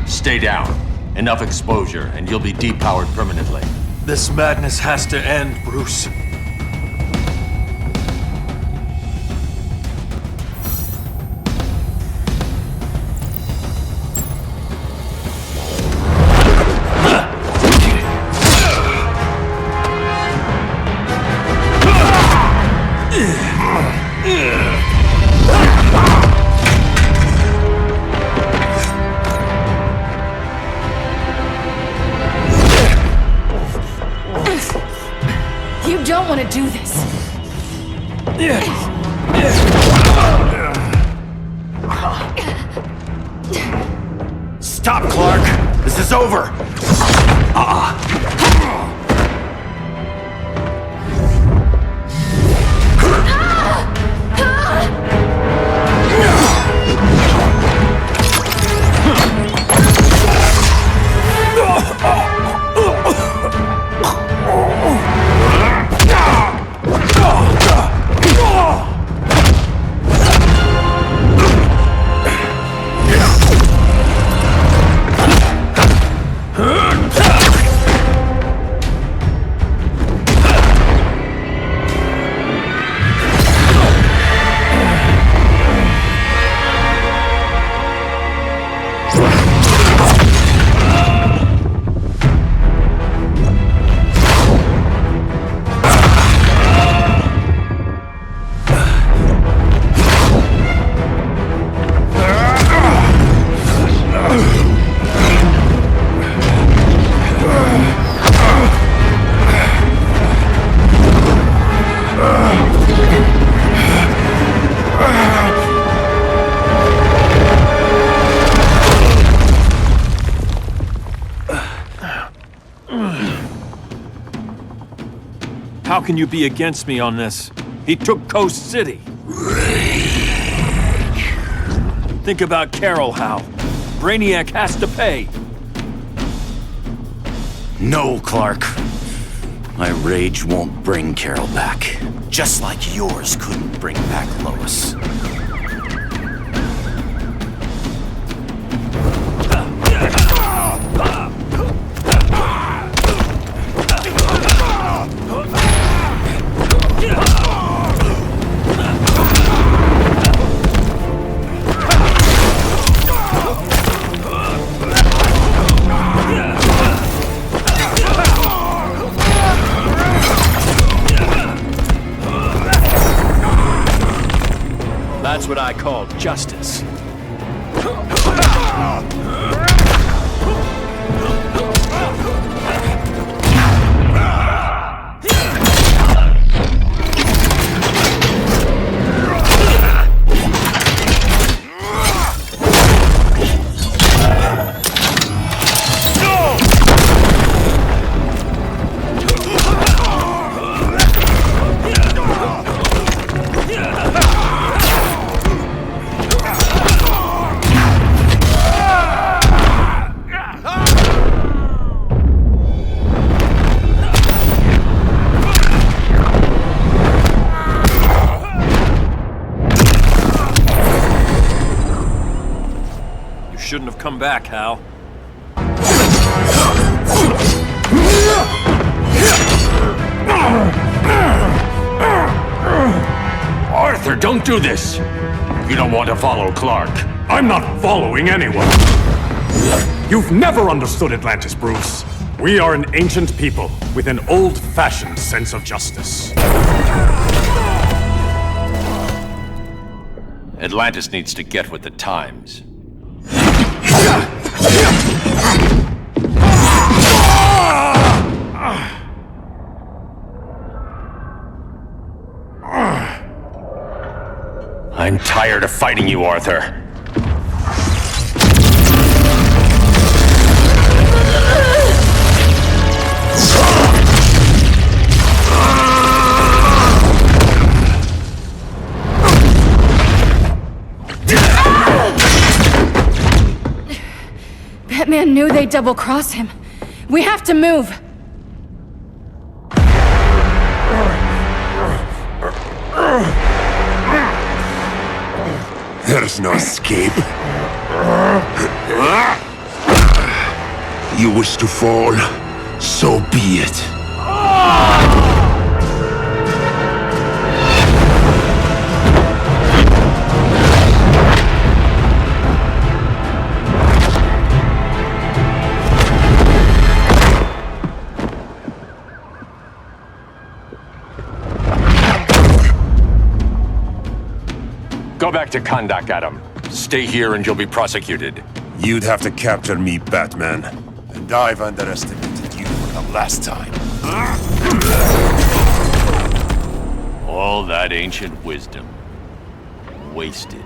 Stay down. Enough exposure, and you'll be depowered permanently. This madness has to end, Bruce. You don't want to do this. Stop, Clark! This is over! How can you be against me on this? He took Coast City. Think about Carol, Hal. Brainiac has to pay. No, Clark. My rage won't bring Carol back. Just like yours couldn't bring back Lois. That's what I call justice. Shouldn't have come back, Hal. Arthur, don't do this! You don't want to follow Clark. I'm not following anyone. You've never understood Atlantis, Bruce. We are an ancient people with an old-fashioned sense of justice. Atlantis needs to get with the times. I'm tired of fighting you, Arthur. Batman knew they'd double-cross him. We have to move. There's no escape. You wish to fall, so be it. Go back to Kondak, Adam. Stay here and you'll be prosecuted. You'd have to capture me, Batman. And I've underestimated you for the last time. All that ancient wisdom. Wasted.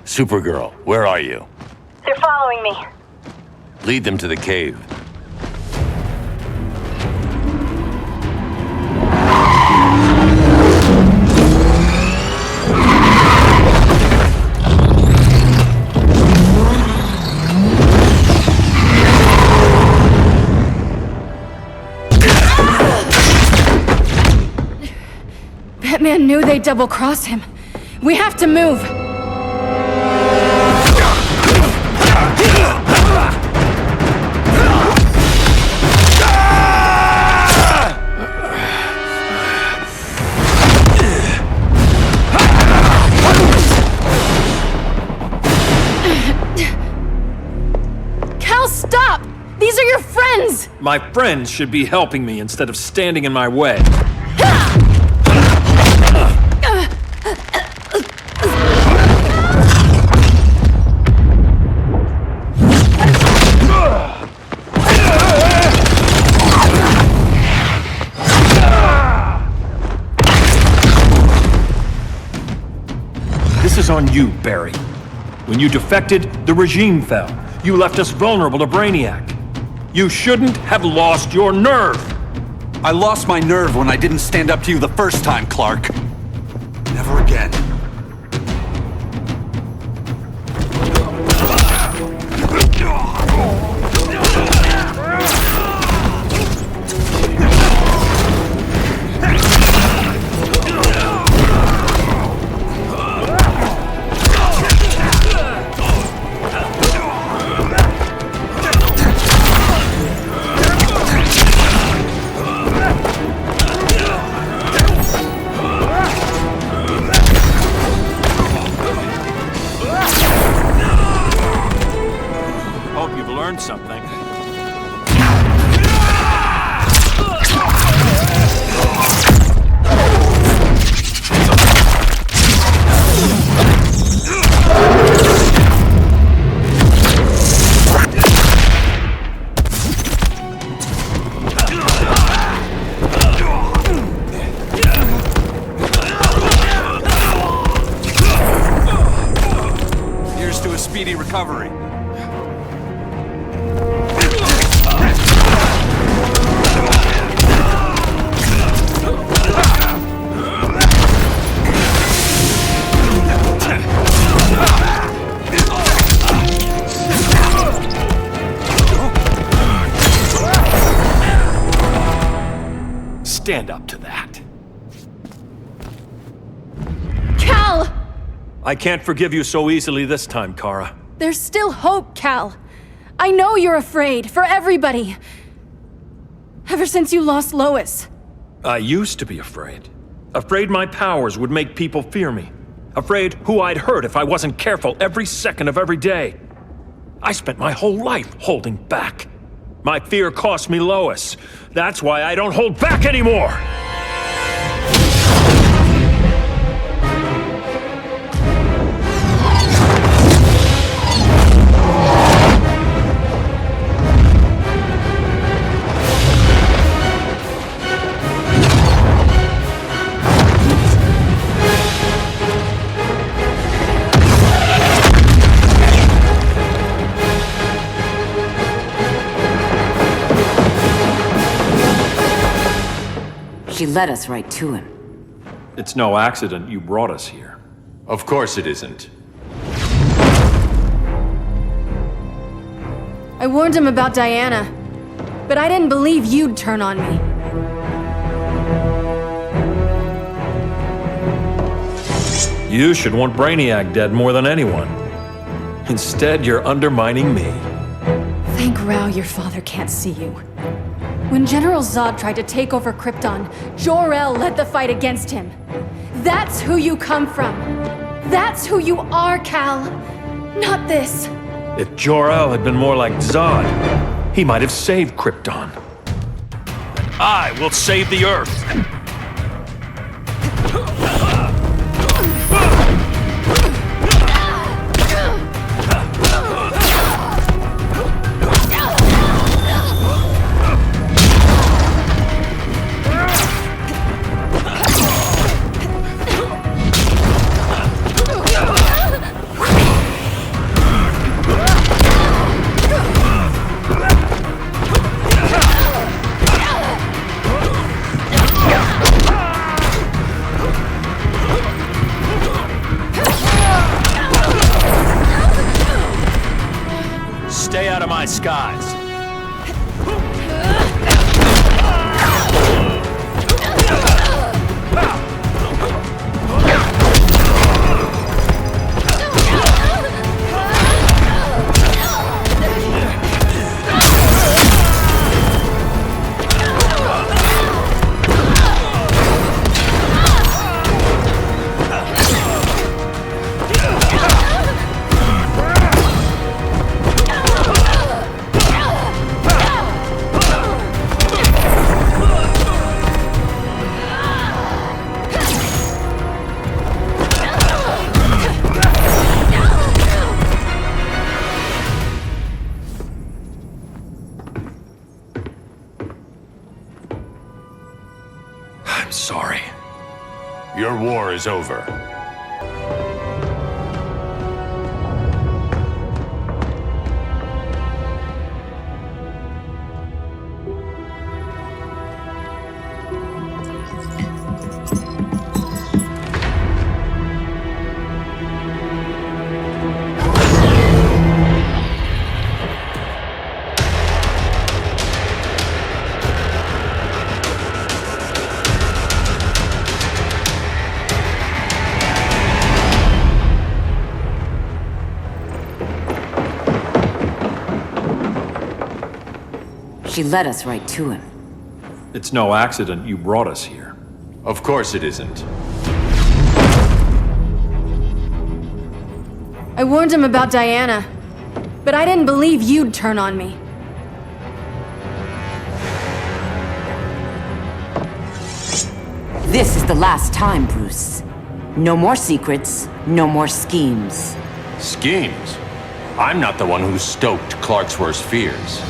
Supergirl, where are you? They're following me. Lead them to the cave. Batman knew they'd double-cross him. We have to move. Cal, stop! These are your friends! My friends should be helping me instead of standing in my way. This is on you, Barry. When you defected, the regime fell. You left us vulnerable to Brainiac. You shouldn't have lost your nerve. I lost my nerve when I didn't stand up to you the first time, Clark. Never again. Something. Here's to a speedy recovery. Stand up to that. Cal! I can't forgive you so easily this time, Kara. There's still hope, Cal. I know you're afraid, for everybody. Ever since you lost Lois. I used to be afraid. Afraid my powers would make people fear me. Afraid who I'd hurt if I wasn't careful every second of every day. I spent my whole life holding back. My fear cost me Lois. That's why I don't hold back anymore! She led us right to him. It's no accident you brought us here. Of course it isn't. I warned him about Diana, but I didn't believe you'd turn on me. You should want Brainiac dead more than anyone. Instead, you're undermining me. Thank Rao your father can't see you. When General Zod tried to take over Krypton, Jor-El led the fight against him. That's who you come from. That's who you are, Cal. Not this. If Jor-El had been more like Zod, he might have saved Krypton. And I will save the Earth. Stay out of my skies. I'm sorry. Your war is over. She led us right to him. It's no accident you brought us here. Of course it isn't. I warned him about Diana, but I didn't believe you'd turn on me. This is the last time, Bruce. No more secrets, no more schemes. Schemes? I'm not the one who stoked Clark's worst fears.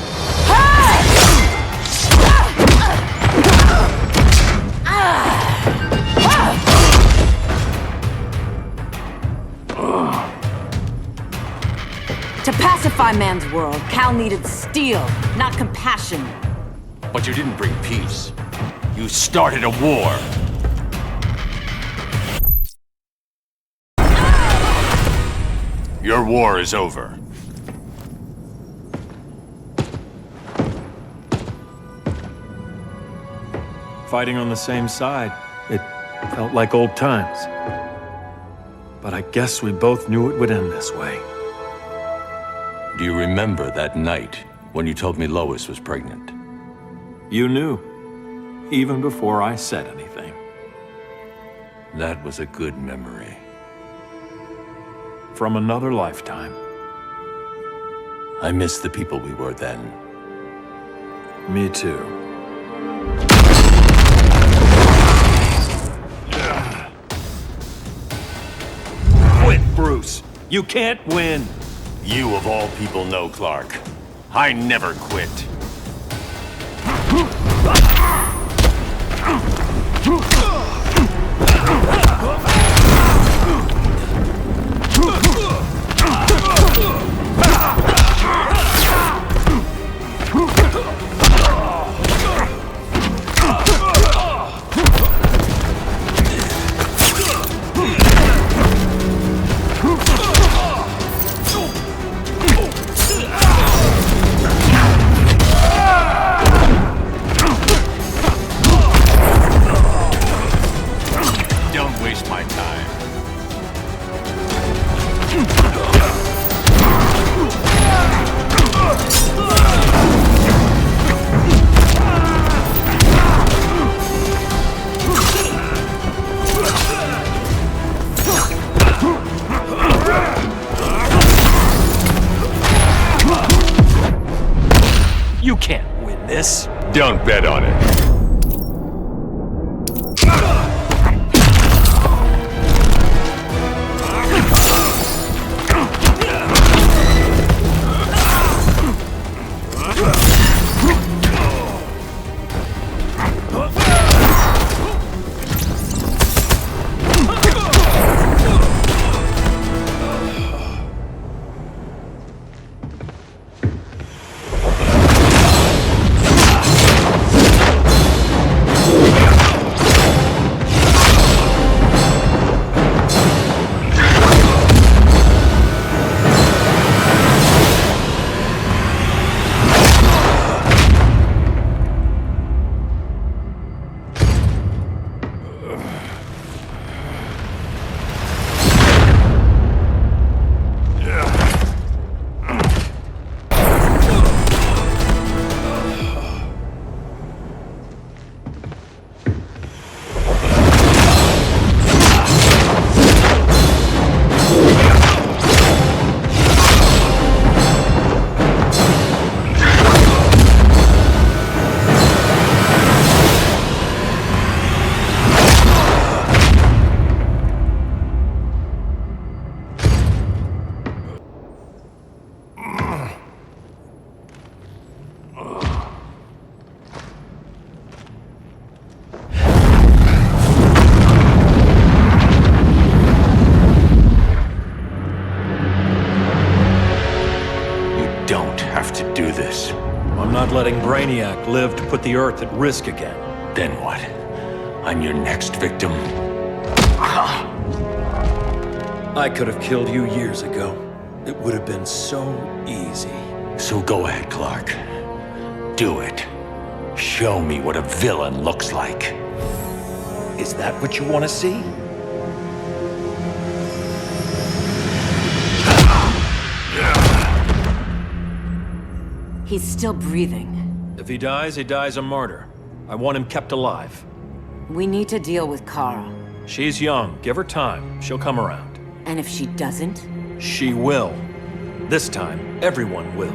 To pacify man's world, Cal needed steel, not compassion. But you didn't bring peace. You started a war. Your war is over. Fighting on the same side, it felt like old times. But I guess we both knew it would end this way. Do you remember that night when you told me Lois was pregnant? You knew, even before I said anything. That was a good memory. From another lifetime. I miss the people we were then. Me too. Quit, Bruce! You can't win! You of all people know Clark. I never quit. You can't win this. Don't bet on it. I'm not letting Brainiac live to put the Earth at risk again. Then what? I'm your next victim. I could have killed you years ago. It would have been so easy. So go ahead, Clark. Do it. Show me what a villain looks like. Is that what you want to see? He's still breathing. If he dies a martyr. I want him kept alive. We need to deal with Kara. She's young. Give her time. She'll come around. And if she doesn't? She will. This time, everyone will.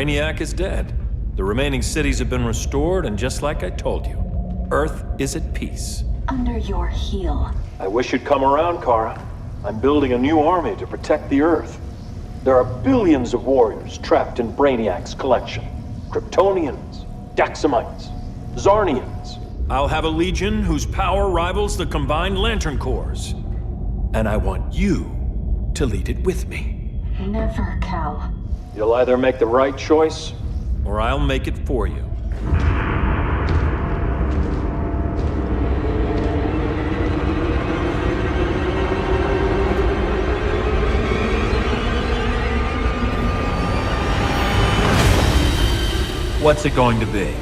Brainiac is dead. The remaining cities have been restored, and just like I told you, Earth is at peace. Under your heel. I wish you'd come around, Kara. I'm building a new army to protect the Earth. There are billions of warriors trapped in Brainiac's collection. Kryptonians, Daxamites, Zarnians. I'll have a legion whose power rivals the combined Lantern Corps. And I want you to lead it with me. Never, Cal. You'll either make the right choice, or I'll make it for you. What's it going to be?